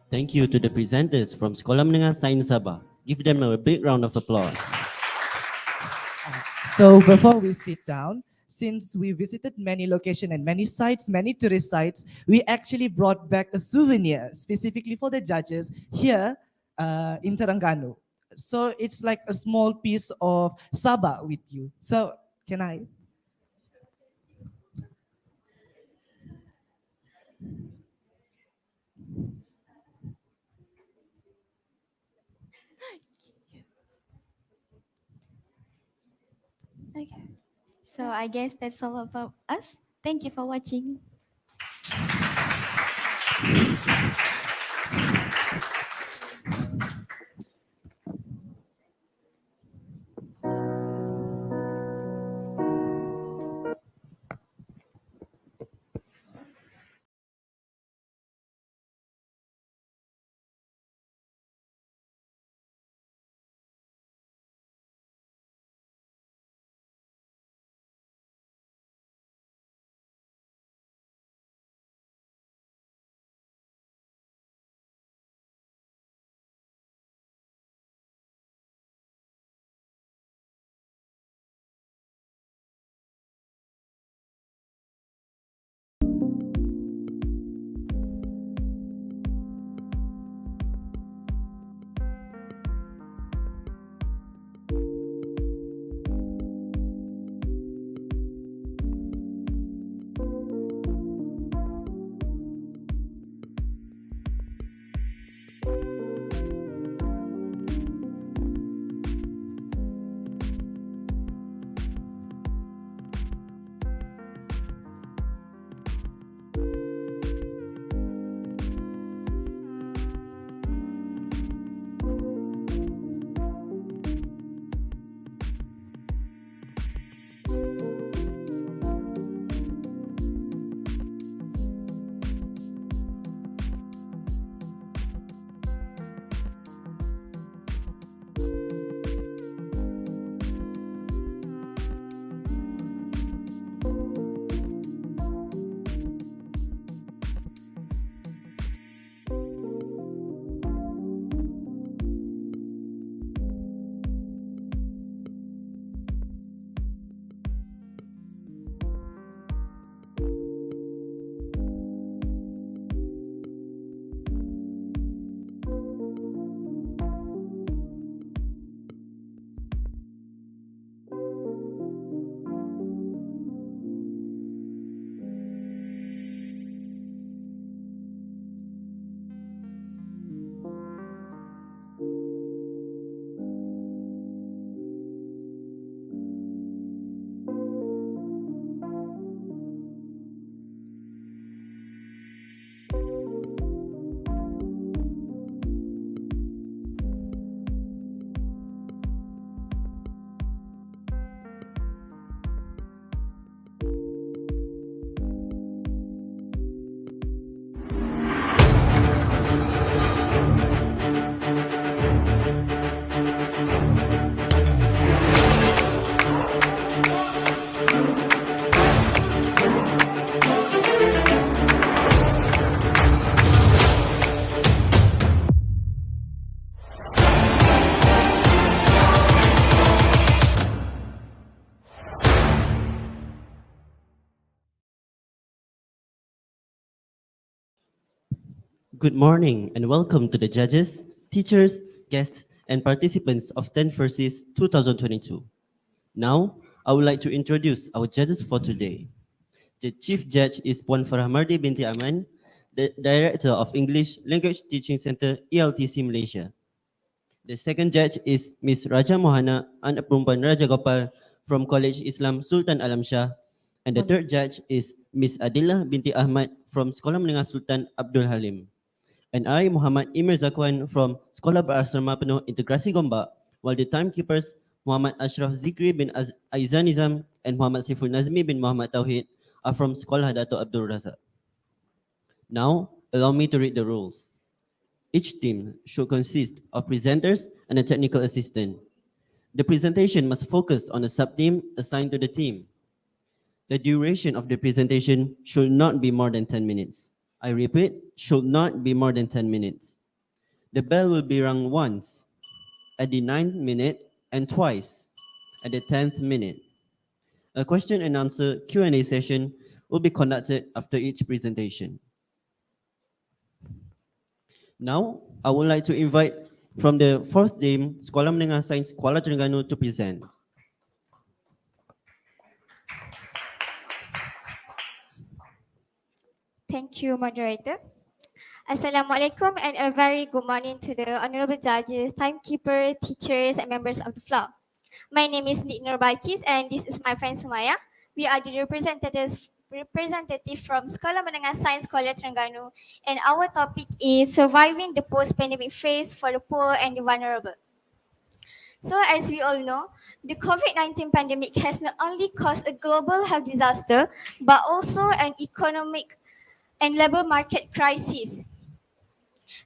Thank you to the presenters from Sekolah Menengah Sains Sabah. Give them a big round of applause. So before we sit down, since we visited many locations and many sites, many tourist sites, we actually brought back a souvenir specifically for the judges here in Terengganu. So it's like a small piece of Sabah with you. So can I? Okay. So I guess that's all about us. Thank you for watching. Good morning and welcome to the judges, teachers, guests, and participants of 10 FRSIS 2022. Now, I would like to introduce our judges for today. The Chief Judge is Puan Farahmardi binti Aman, the Director of English Language Teaching Center, ELTC Malaysia. The second judge is Ms. Raja Mohana, anak perempuan Raja Gopal from College Islam Sultan Alam Shah. And the third judge is Ms. Adillah binti Ahmad from Sekolah Menengah Sultan Abdul Halim. And I, Muhammad Imir Zakwan from Sekolah Berasrama Penuh Integrasi Gombak, while the timekeepers Muhammad Ashraf Zikri bin Aizan Nizam and Muhammad Siful Nazmi bin Muhammad Tauhid are from Sekolah Dato Abdul Razak. Now, allow me to read the rules. Each team should consist of presenters and a technical assistant. The presentation must focus on a sub-theme assigned to the team. The duration of the presentation should not be more than 10 minutes. I repeat, should not be more than 10 minutes. The bell will be rung once, at the 9th minute, and twice, at the 10th minute. A question and answer Q&A session will be conducted after each presentation. Now, I would like to invite from the fourth team, Sekolah Menengah Sains Kuala Terengganu to present. Thank you, moderator. Assalamualaikum and a very good morning to the honorable judges, timekeeper, teachers, and members of the floor. My name is Nitnur Balkis and this is my friend Sumaya. We are the representative from Sekolah Menengah Sains College Terengganu, and our topic is surviving the post-pandemic phase for the poor and the vulnerable. So as we all know, the COVID-19 pandemic has not only caused a global health disaster, but also an economic and labor market crisis.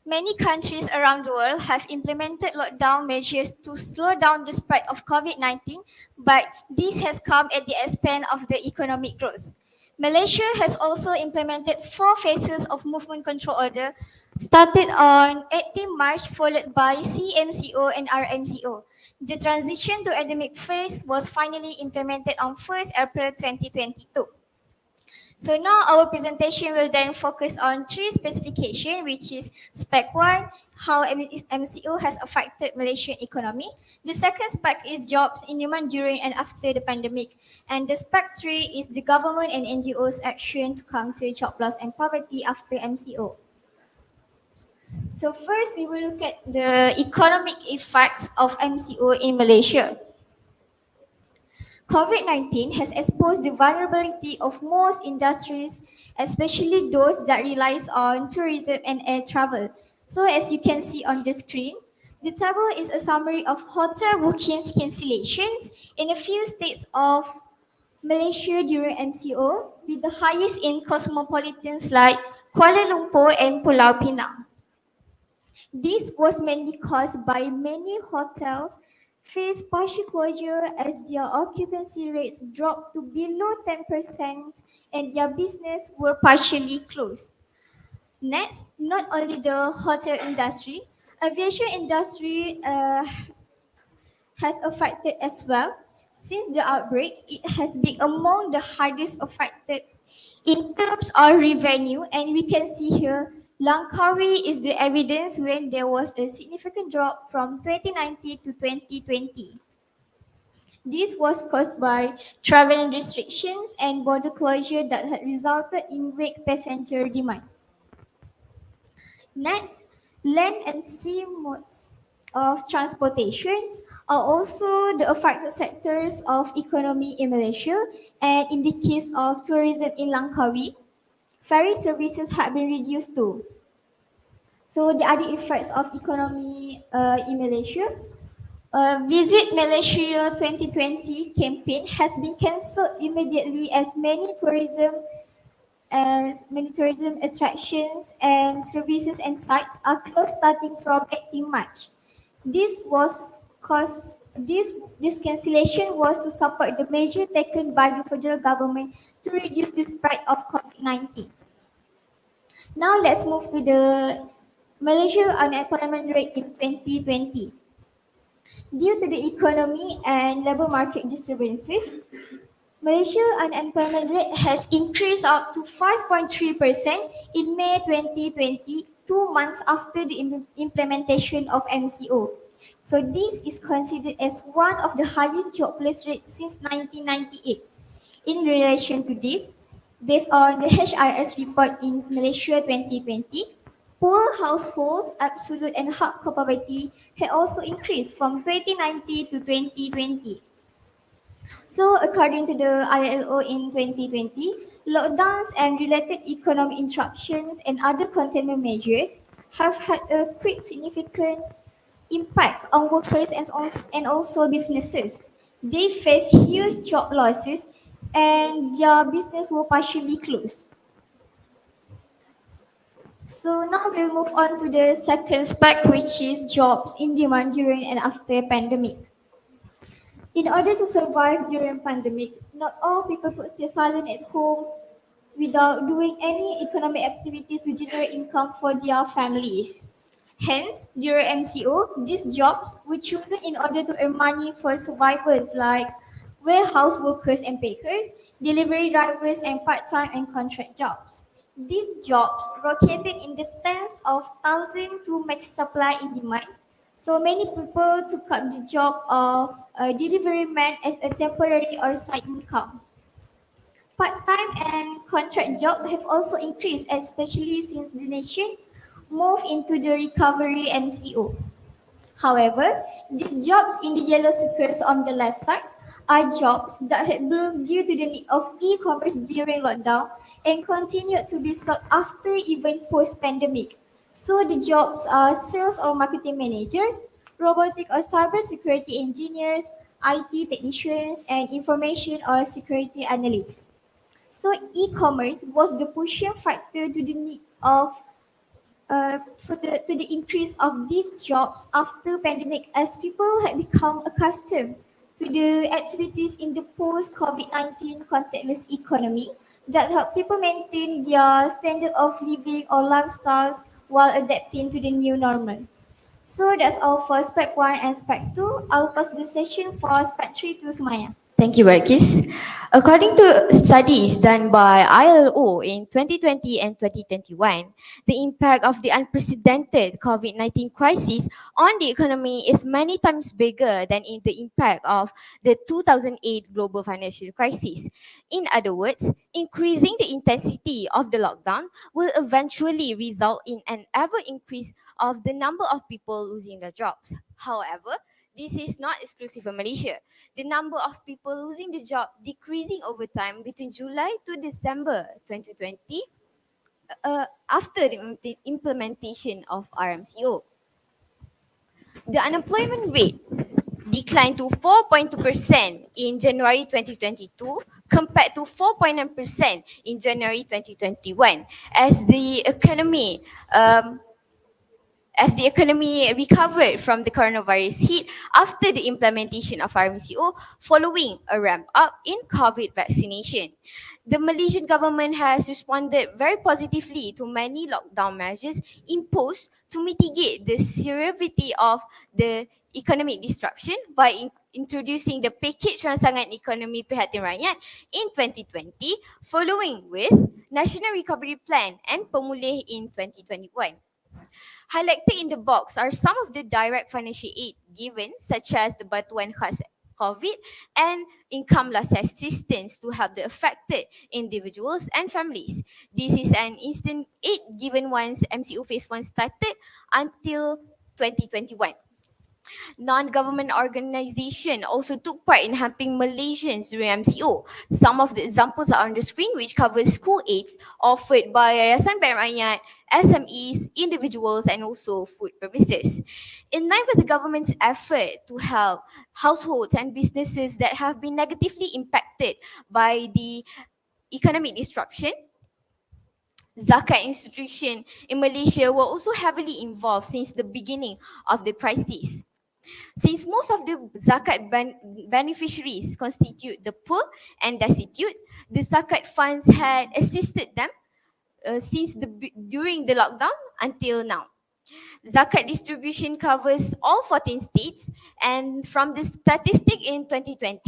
Many countries around the world have implemented lockdown measures to slow down the spread of COVID-19, but this has come at the expense of the economic growth. Malaysia has also implemented 4 phases of movement control order, started on 18 March, followed by CMCO and RMCO. The transition to endemic phase was finally implemented on 1st April 2022. So now our presentation will then focus on 3 specifications, which is spec 1, how MCO has affected Malaysian economy. The second spec is jobs in demand during and after the pandemic. And the spec 3 is the government and NGOs action to counter job loss and poverty after MCO. So first we will look at the economic effects of MCO in Malaysia. COVID-19 has exposed the vulnerability of most industries, especially those that rely on tourism and air travel. So as you can see on the screen, the table is a summary of hotel bookings cancellations in a few states of Malaysia during MCO, with the highest in cosmopolitans like Kuala Lumpur and Pulau Pinang. This was mainly caused by many hotels face partial closure as their occupancy rates dropped to below 10% and their business were partially closed. Next, not only the hotel industry, aviation industry has affected as well. Since the outbreak, it has been among the hardest affected in terms of revenue, and we can see here Langkawi is the evidence when there was a significant drop from 2019 to 2020. This was caused by travel restrictions and border closure that had resulted in weak passenger demand. Next, land and sea modes of transportations are also the affected sectors of economy in Malaysia, and in the case of tourism in Langkawi, ferry services have been reduced too. So the other effects of economy in Malaysia, Visit Malaysia 2020 campaign has been cancelled immediately as many tourism attractions and services and sites are closed starting from 18 March. This cancellation was to support the measure taken by the federal government to reduce the spread of COVID-19. Now let's move to the Malaysia unemployment rate in 2020. Due to the economy and labor market disturbances, Malaysia unemployment rate has increased up to 5.3% in May 2020, 2 months after the implementation of MCO. So this is considered as one of the highest jobless rates since 1998. In relation to this, based on the HRS report in Malaysia 2020, poor households, absolute and hardcore poverty had also increased from 2019 to 2020. So according to the ILO in 2020, lockdowns and related economic interruptions and other containment measures have had a quick significant impact on workers and also businesses. They face huge job losses and their business will partially close. So now we'll move on to the second spec, which is jobs in demand during and after pandemic. In order to survive during pandemic, not all people could stay silent at home without doing any economic activities to generate income for their families. Hence, during MCO, these jobs were chosen in order to earn money for survivors like warehouse workers and bakers, delivery drivers, and part-time and contract jobs. These jobs rotated in the tens of thousands to make supply in demand. So many people took up the job of a delivery man as a temporary or side income. Part-time and contract jobs have also increased, especially since the nation moved into the recovery MCO. However, these jobs in the yellow circles on the left side are jobs that had bloomed due to the need of e-commerce during lockdown and continue to be sought after even post-pandemic. So the jobs are sales or marketing managers, robotic or cybersecurity engineers, IT technicians, and information or security analysts. So e-commerce was the pushing factor to the need of to the increase of these jobs after pandemic as people had become accustomed to the activities in the post-COVID-19 contactless economy that help people maintain their standard of living or lifestyles while adapting to the new normal. So that's all for aspect 1 and aspect 2. I'll pass the session for aspect 3 to Sumaya. Thank you, Barkis. According to studies done by ILO in 2020 and 2021, the impact of the unprecedented COVID-19 crisis on the economy is many times bigger than in the impact of the 2008 global financial crisis. In other words, increasing the intensity of the lockdown will eventually result in an ever increase of the number of people losing their jobs. However, this is not exclusive for Malaysia. The number of people losing the job decreasing over time between July to December 2020 after the implementation of RMCO. The unemployment rate declined to 4.2% in January 2022 compared to 4.9% in January 2021 as the economy recovered from the coronavirus hit after the implementation of RMCO following a ramp up in COVID vaccination. The Malaysian government has responded very positively to many lockdown measures imposed to mitigate the severity of the economic disruption by introducing the package rancangan ekonomi perhatian rakyat in 2020 following with National Recovery Plan and Pemulih in 2021. Highlighted in the box are some of the direct financial aid given, such as the Bantuan Khas COVID and income loss assistance to help the affected individuals and families. This is an instant aid given once MCO phase 1 started until 2021. Non-government organization also took part in helping Malaysians during MCO. Some of the examples are on the screen, which covers school aids offered by Yayasan Bank Rakyat, SMEs, individuals, and also food premises. In line with the government's effort to help households and businesses that have been negatively impacted by the economic disruption, Zakat institution in Malaysia were also heavily involved since the beginning of the crisis. Since most of the zakat beneficiaries constitute the poor and destitute, the zakat funds had assisted them during the lockdown until now. Zakat distribution covers all 14 states, and from the statistic in 2020,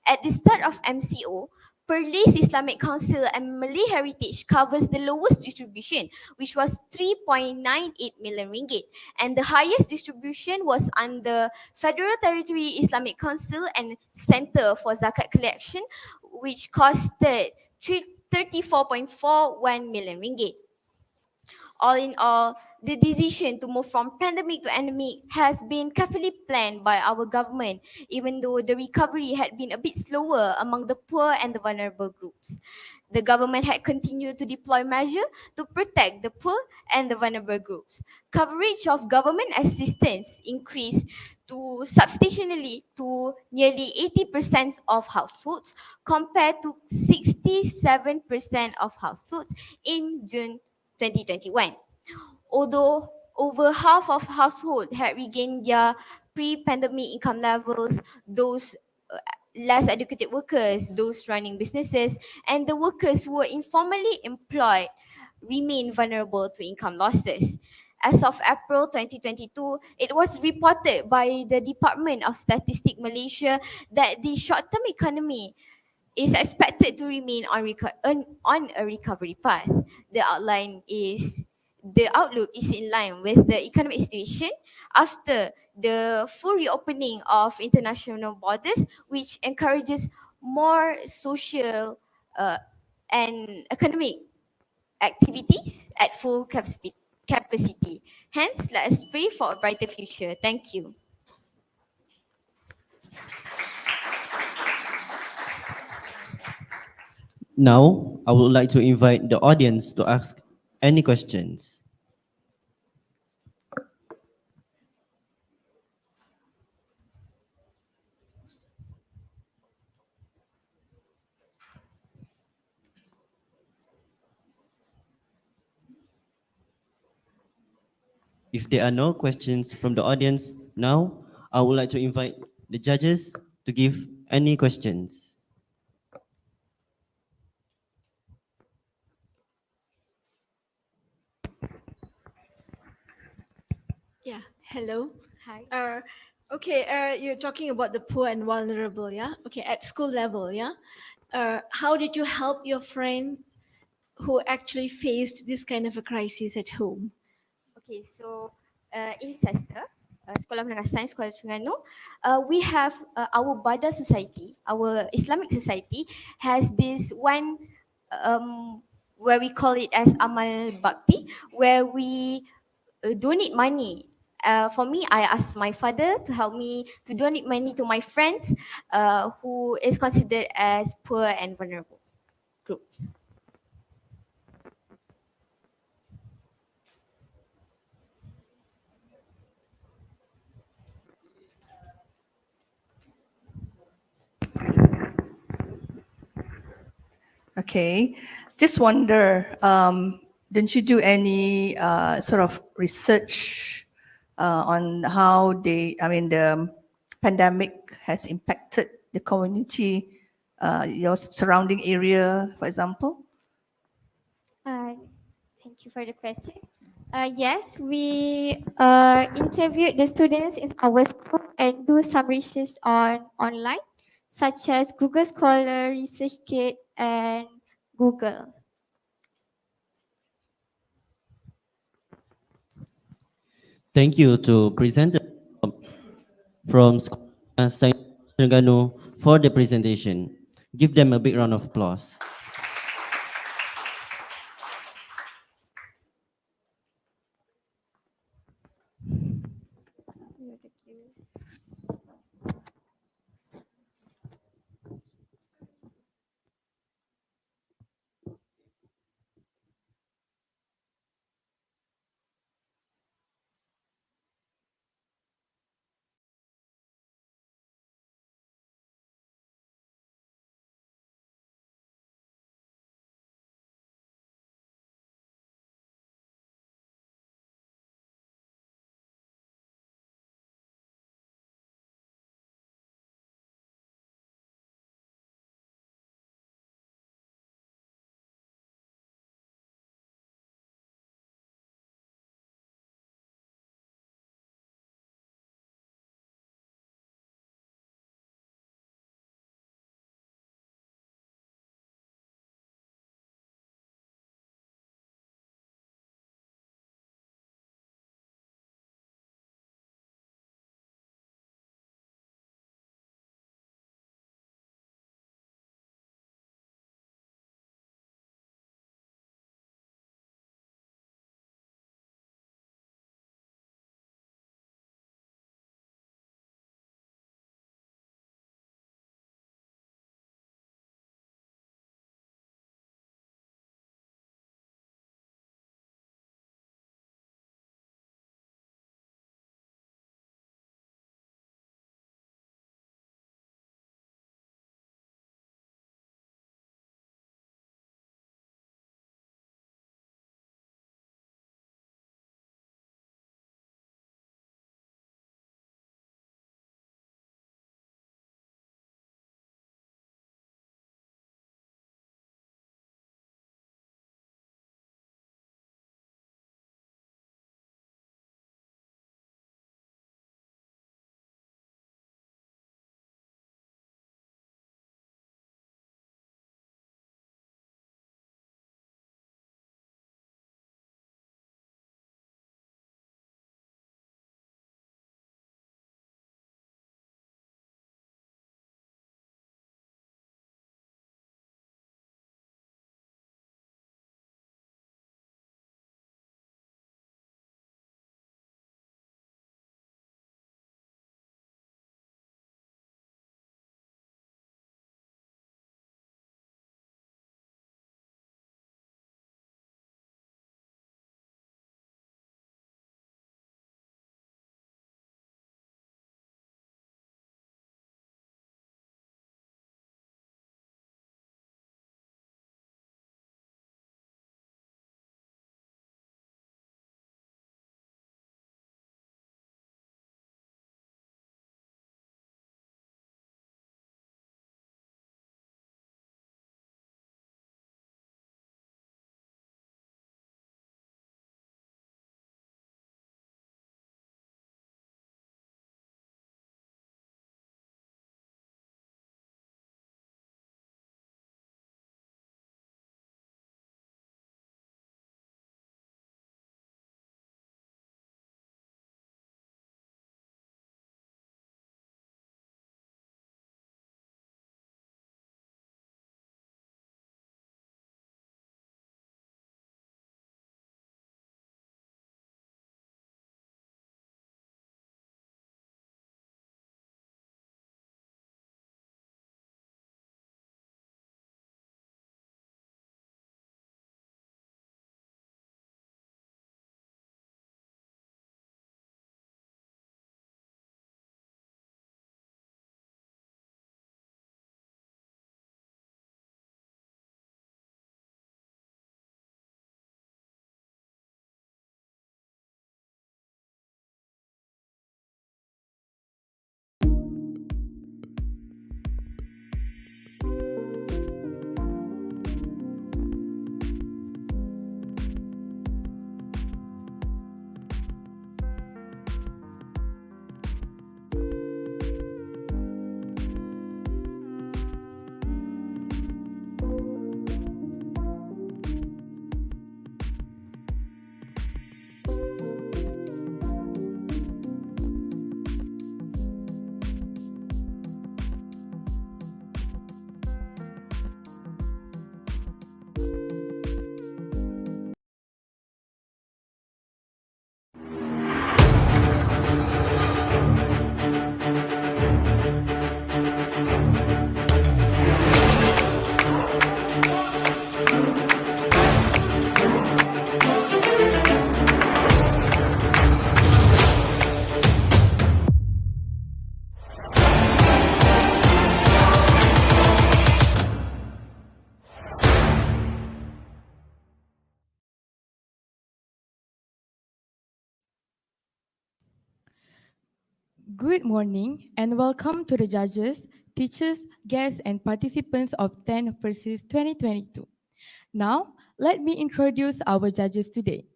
at the start of MCO, Perlis Islamic Council and Malay Heritage covers the lowest distribution, which was 3.98 million ringgit, and the highest distribution was under Federal Territory Islamic Council and Center for Zakat Collection, which costed 34.41 million ringgit. All in all, the decision to move from pandemic to endemic has been carefully planned by our government, even though the recovery had been a bit slower among the poor and the vulnerable groups. The government had continued to deploy measures to protect the poor and the vulnerable groups. Coverage of government assistance increased to substantially to nearly 80% of households compared to 67% of households in June 2021. Although over half of households had regained their pre-pandemic income levels, those less educated workers, those running businesses, and the workers who were informally employed remain vulnerable to income losses. As of April 2022, it was reported by the Department of Statistics Malaysia that the short-term economy is expected to remain on a recovery path. The outlook is in line with the economic situation after the full reopening of international borders, which encourages more social and economic activities at full capacity. capacity. Hence, let us pray for a brighter future. Thank you. Now, I would like to invite the audience to ask any questions. If there are no questions from the audience, now I would like to invite the judges to give any questions. Yeah, hello. Hi. Okay, you're talking about the poor and vulnerable, yeah? Okay, at school level, yeah? How did you help your friend who actually faced this kind of a crisis at home? Okay, so in Sester, Sekolah Menengah Sains Kuala Terengganu, we have our Bada Society, our Islamic society has this one where we call it as Amal Bhakti, where we donate money. For me, I asked my father to help me to donate money to my friends who is considered as poor and vulnerable groups. Okay, just wonder, didn't you do any sort of research on how the pandemic has impacted the community, your surrounding area, for example? Thank you for the question. Yes, we interviewed the students in our school and do some research on online, such as Google Scholar, ResearchGate, and Google. Thank you to presenter from Saint Terengganu for the presentation. Give them a big round of applause. Good morning and welcome to the judges, teachers, guests, and participants of 10 FRSIS 2022. Now, let me introduce our judges today.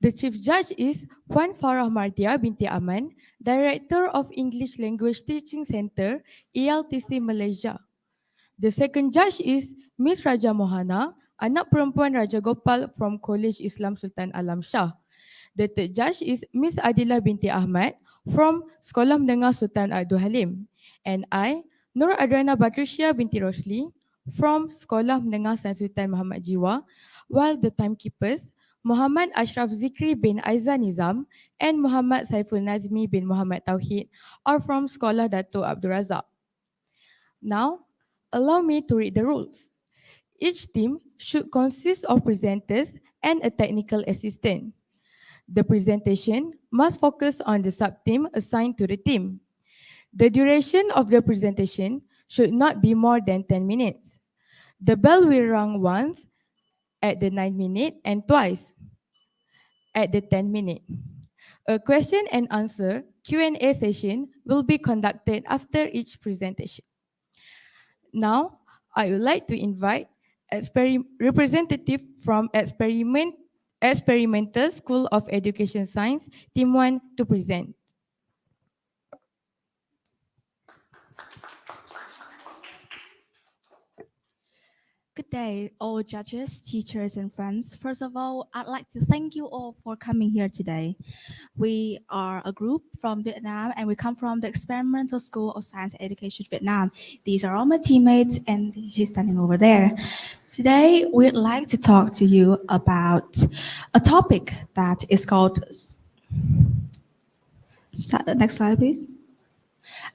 The Chief Judge is Puan Farah Mardia binti Aman, Director of English Language Teaching Center, ELTC Malaysia. The second judge is Miss Raja Mohana, anak perempuan Raja Gopal from College Islam Sultan Alam Shah. The third judge is Miss Adila binti Ahmad from Sekolah Menengah Sultan Abdul Halim. And I, Nur Adrana Batrisya binti Rosli from Sekolah Menengah Sains Sultan Muhammad Jiwa, while the timekeepers, Muhammad Ashraf Zikri bin Aizan Nizam and Muhammad Saiful Nazmi bin Muhammad Tauhid are from Sekolah Dato' Abdul Razak. Now, allow me to read the rules. Each team should consist of presenters and a technical assistant. The presentation must focus on the sub-theme assigned to the team. The duration of the presentation should not be more than 10 minutes. The bell will ring once at the 9 minute and twice at the 10 minute. A question and answer Q&A session will be conducted after each presentation. Now, I would like to invite representative from Experimental School of Education Science, Team 1 to present. Good day, all judges, teachers, and friends. First of all, I'd like to thank you all for coming here today. We are a group from Vietnam, and we come from the Experimental School of Science and Education Vietnam. These are all my teammates, and he's standing over there. Today, we'd like to talk to you about a topic that is called... Next slide, please.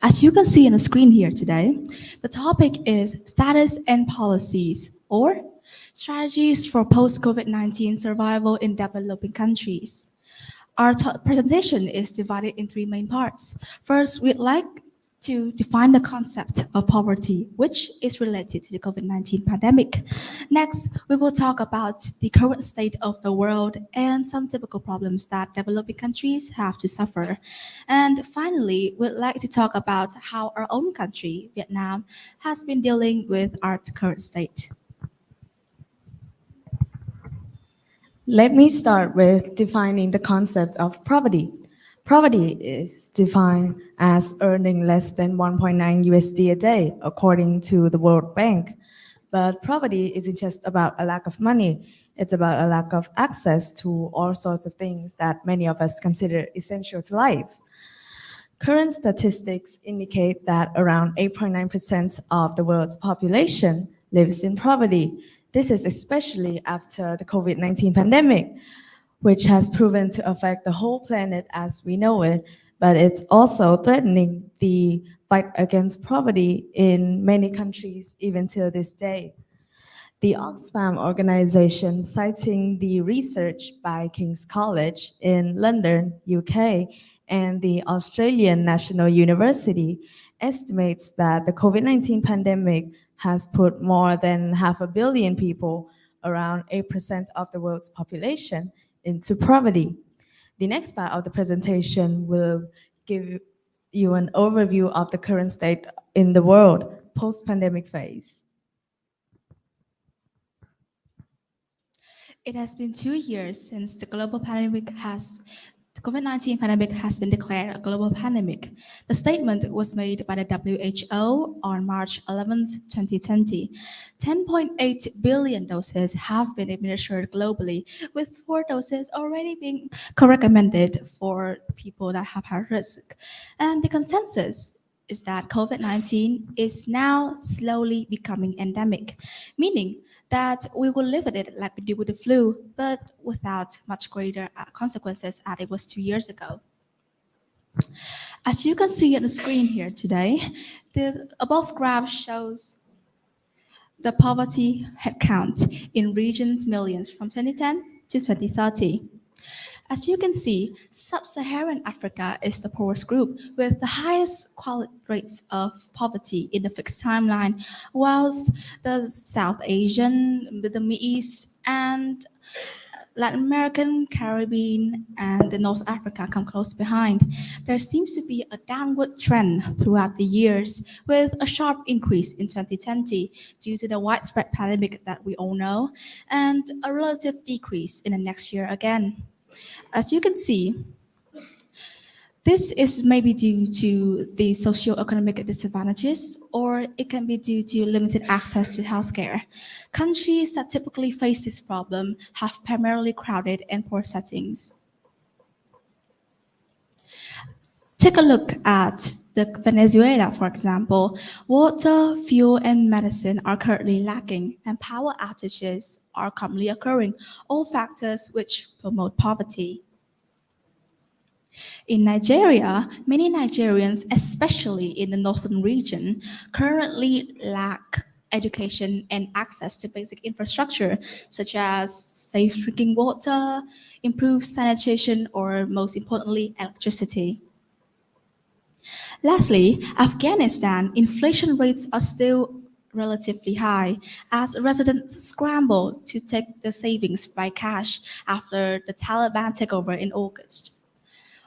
As you can see on the screen here today, the topic is status and policies, or strategies for post-COVID-19 survival in developing countries. Our presentation is divided in three main parts. First, we'd like to define the concept of poverty, which is related to the COVID-19 pandemic. Next, we will talk about the current state of the world and some typical problems that developing countries have to suffer. And finally, we'd like to talk about how our own country, Vietnam, has been dealing with our current state. Let me start with defining the concept of poverty. Poverty is defined as earning less than 1.9 USD a day, according to the World Bank. But poverty isn't just about a lack of money. It's about a lack of access to all sorts of things that many of us consider essential to life. Current statistics indicate that around 8.9% of the world's population lives in poverty. This is especially after the COVID-19 pandemic, which has proven to affect the whole planet as we know it, but it's also threatening the fight against poverty in many countries even till this day. The Oxfam organization, citing the research by King's College in London, UK, and the Australian National University, estimates that the COVID-19 pandemic has put more than 500 million people, around 8% of the world's population, into poverty. The next part of the presentation will give you an overview of the current state in the world post-pandemic phase. It has been 2 years since the COVID-19 pandemic has been declared a global pandemic. The statement was made by the WHO on March 11, 2020. 10.8 billion doses have been administered globally, with 4 doses already being recommended for people that have high risk. And the consensus is that COVID-19 is now slowly becoming endemic, meaning that we will live with it like we did with the flu, but without much greater consequences as it was 2 years ago. As you can see on the screen here today, the above graph shows the poverty count in regions millions from 2010 to 2030. As you can see, Sub-Saharan Africa is the poorest group with the highest rates of poverty in the fixed timeline, whilst the South Asian, the Middle East, and Latin American, Caribbean, and the North Africa come close behind. There seems to be a downward trend throughout the years, with a sharp increase in 2020 due to the widespread pandemic that we all know, and a relative decrease in the next year again. As you can see, this is maybe due to the socioeconomic disadvantages, or it can be due to limited access to healthcare. Countries that typically face this problem have primarily crowded and poor settings. Take a look at Venezuela, for example. Water, fuel, and medicine are currently lacking, and power outages are commonly occurring, all factors which promote poverty. In Nigeria, many Nigerians, especially in the northern region, currently lack education and access to basic infrastructure such as safe drinking water, improved sanitation, or most importantly, electricity. Lastly, Afghanistan, inflation rates are still relatively high as residents scramble to take the savings by cash after the Taliban takeover in August.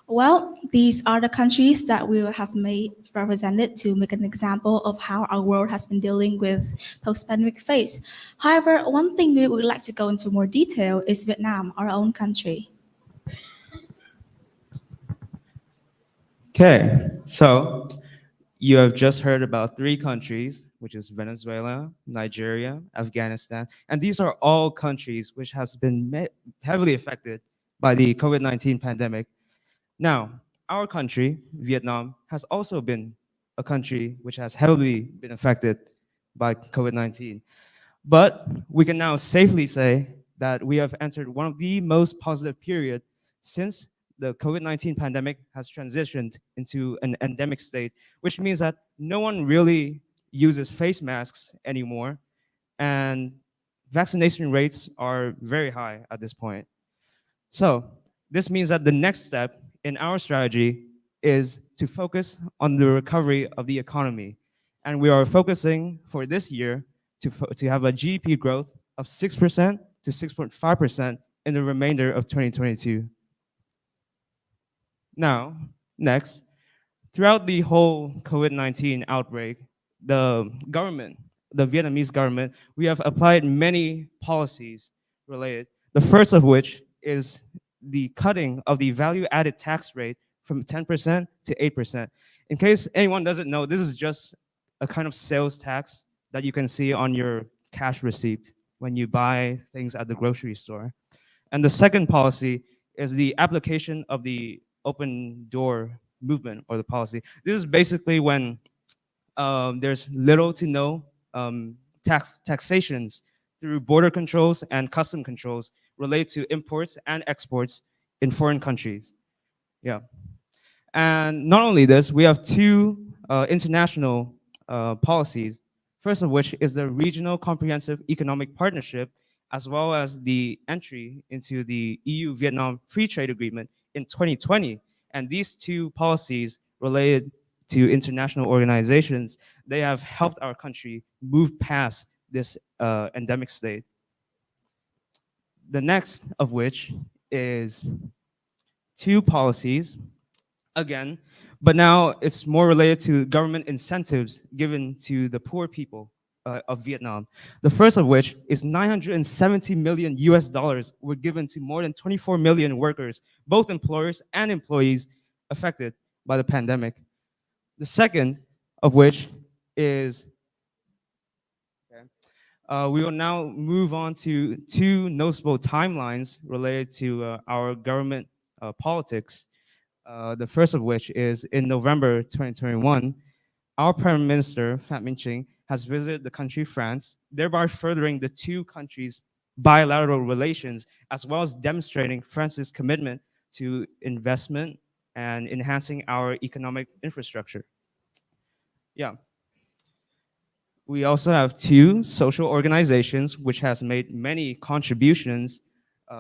Well, these are the countries that we have made represented to make an example of how our world has been dealing with post-pandemic phase. However, one thing we would like to go into more detail is Vietnam, our own country. Okay, so you have just heard about three countries, which is Venezuela, Nigeria, Afghanistan, and these are all countries which has been heavily affected by the COVID-19 pandemic. Now, our country, Vietnam, has also been a country which has heavily been affected by COVID-19. But we can now safely say that we have entered one of the most positive period since the COVID-19 pandemic has transitioned into an endemic state, which means that no one really uses face masks anymore, and vaccination rates are very high at this point. So this means that the next step in our strategy is to focus on the recovery of the economy. And we are focusing for this year to have a GDP growth of 6% to 6.5% in the remainder of 2022. Now, next, throughout the whole COVID-19 outbreak, the government, the Vietnamese government, we have applied many policies related. The first of which is the cutting of the value-added tax rate from 10% to 8%. In case anyone doesn't know, this is just a kind of sales tax that you can see on your cash receipt when you buy things at the grocery store. And the second policy is the application of the open door movement or the policy. This is basically when there's little to no taxations through border controls and custom controls related to imports and exports in foreign countries. Yeah. And not only this, we have two international policies. First of which is the Regional Comprehensive Economic Partnership, as well as the entry into the EU-Vietnam Free Trade Agreement in 2020. And these two policies related to international organizations, they have helped our country move past this endemic state. The next of which is two policies, again, but now it's more related to government incentives given to the poor people of Vietnam. The first of which is 970 million US dollars were given to more than 24 million workers, both employers and employees affected by the pandemic. The second of which is, we will now move on to two noticeable timelines related to our government politics. The first of which is in November 2021, our Prime Minister, Phạm Minh Chính, has visited the country France, thereby furthering the two countries' bilateral relations, as well as demonstrating France's commitment to investment and enhancing our economic infrastructure. Yeah. We also have two social organizations which has made many contributions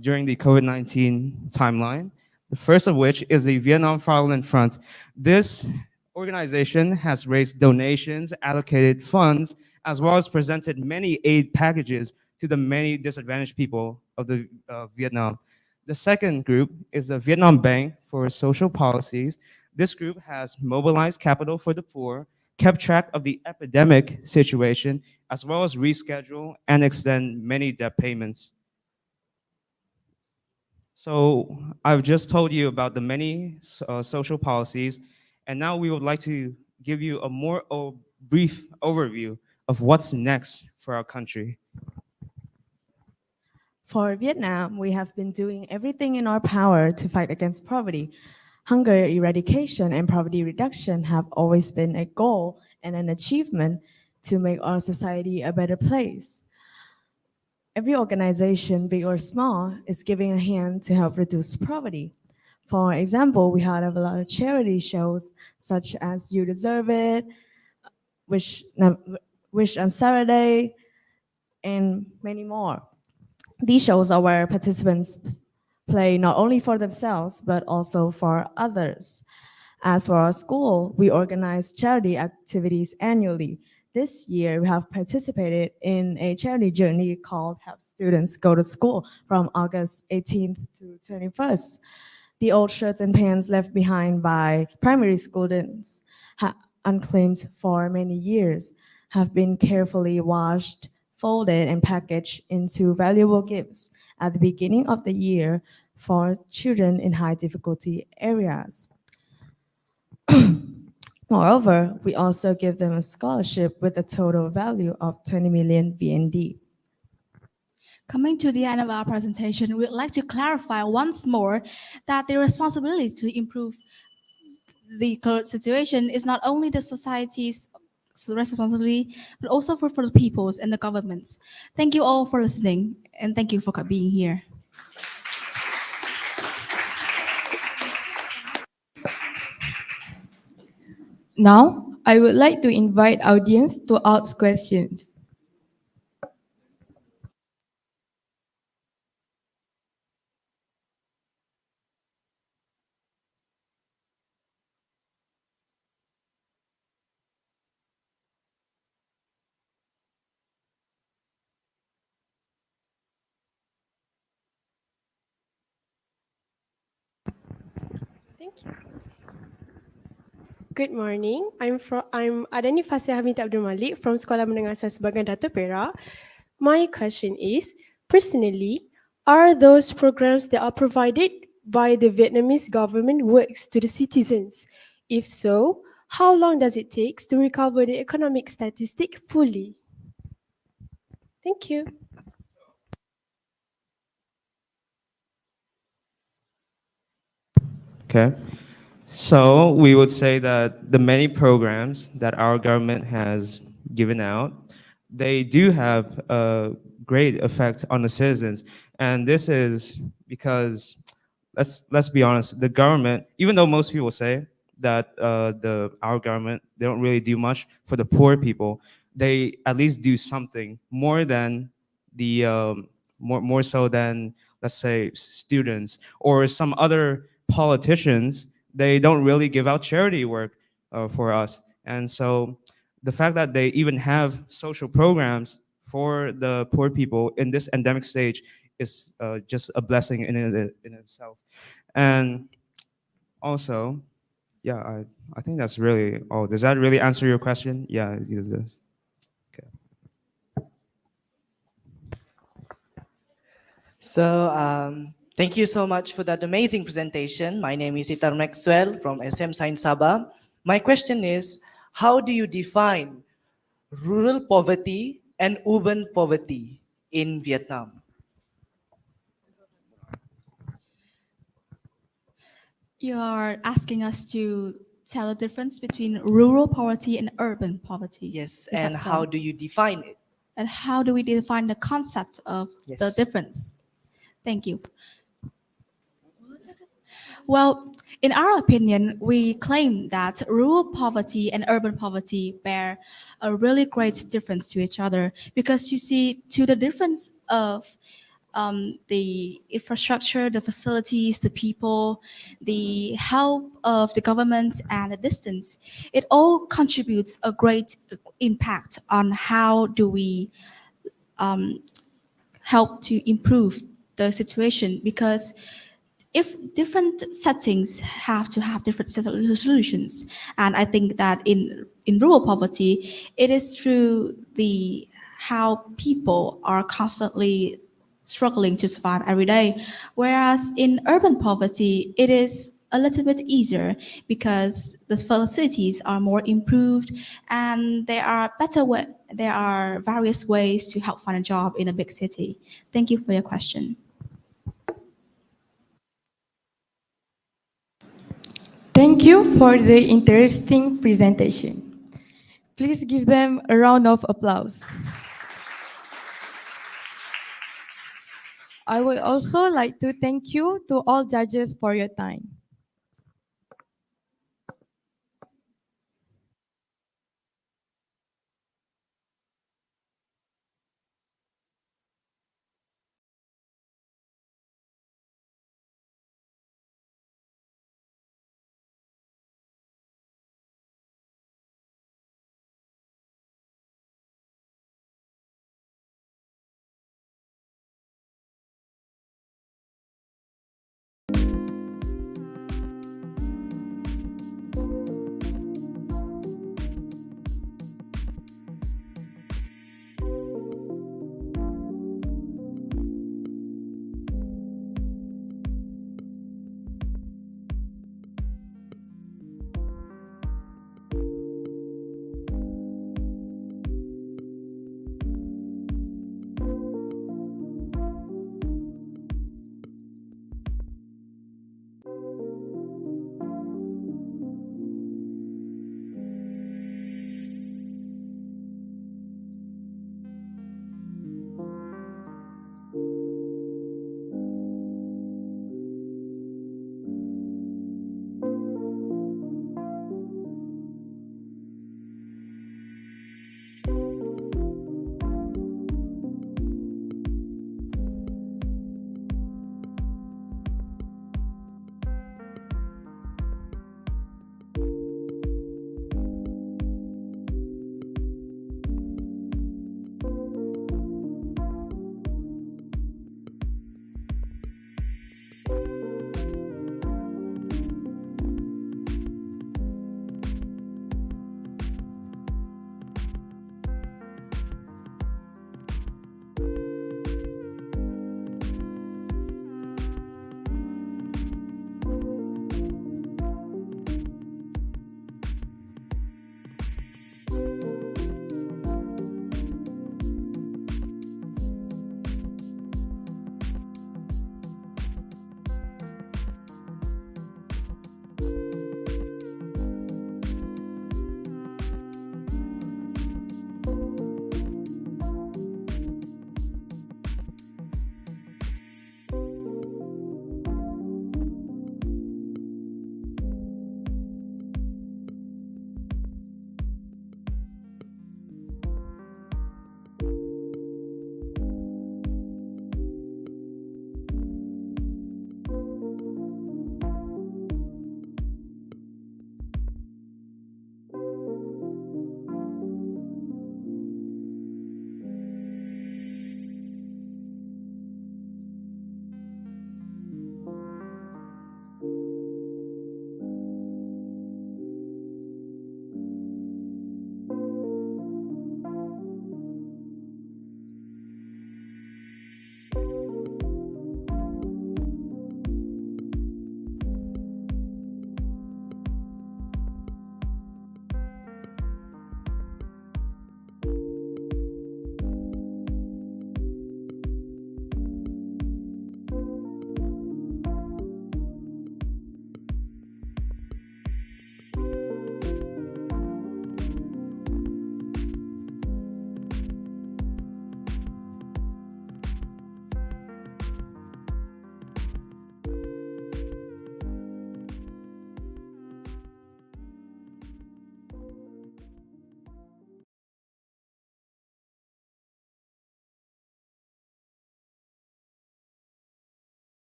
during the COVID-19 timeline. The first of which is the Vietnam Fatherland Front. This organization has raised donations, allocated funds, as well as presented many aid packages to the many disadvantaged people of the Vietnam. The second group is the Vietnam Bank for Social Policies. This group has mobilized capital for the poor, kept track of the epidemic situation, as well as reschedule and extend many debt payments. So I've just told you about the many social policies, and now we would like to give you a more brief overview of what's next for our country. For Vietnam, we have been doing everything in our power to fight against poverty. Hunger eradication and poverty reduction have always been a goal and an achievement to make our society a better place. Every organization, big or small, is giving a hand to help reduce poverty. For example, we have a lot of charity shows such as You Deserve It, Wish on Saturday, and many more. These shows are where participants play not only for themselves, but also for others. As for our school, we organize charity activities annually. This year, we have participated in a charity journey called Help Students Go to School from August 18th to 21st. The old shirts and pants left behind by primary students, unclaimed for many years, have been carefully washed, folded, and packaged into valuable gifts at the beginning of the year for children in high difficulty areas. Moreover, we also give them a scholarship with a total value of 20 million VND. Coming to the end of our presentation, we'd like to clarify once more that the responsibility to improve the current situation is not only the society's responsibility, but also for the people's and the governments. Thank you all for listening, and thank you for being here. Now, I would like to invite audience to ask questions. Thank you. Good morning. I'm Adani Fasih Hamid Abdul Malik from Sekolah Menengah Sains Sebagan Dato' Perak. My question is, personally, are those programs that are provided by the Vietnamese government works to the citizens? If so, how long does it take to recover the economic statistic fully? Thank you. Okay. So we would say that the many programs that our government has given out, they do have a great effect on the citizens. And this is because, let's be honest, the government, even though most people say that our government, they don't really do much for the poor people, they at least do something more than the more so than, let's say, students or some other politicians. They don't really give out charity work for us. And so the fact that they even have social programs for the poor people in this endemic stage is just a blessing in itself. And also, yeah, I think that's really all. Does that really answer your question? Yeah, it does. So thank you so much for that amazing presentation. My name is Itar Maxwell from SM Science Sabah. My question is, how do you define rural poverty and urban poverty in Vietnam? You are asking us to tell the difference between rural poverty and urban poverty. Yes, Is that and so? how do you define it? And how do we define the concept of the Yes. difference? Thank you. Well, in our opinion, we claim that rural poverty and urban poverty bear a really great difference to each other because you see, to the difference of the infrastructure, the facilities, the people, the help of the government, and the distance, it all contributes a great impact on how do we help to improve the situation, because if different settings have to have different set of solutions, and I think that in rural poverty, it is through the how people are constantly struggling to survive every day, whereas in urban poverty, it is a little bit easier because the facilities are more improved and there are various ways to help find a job in a big city. Thank you for your question. Thank you for the interesting presentation. Please give them a round of applause. I would also like to thank you to all judges for your time.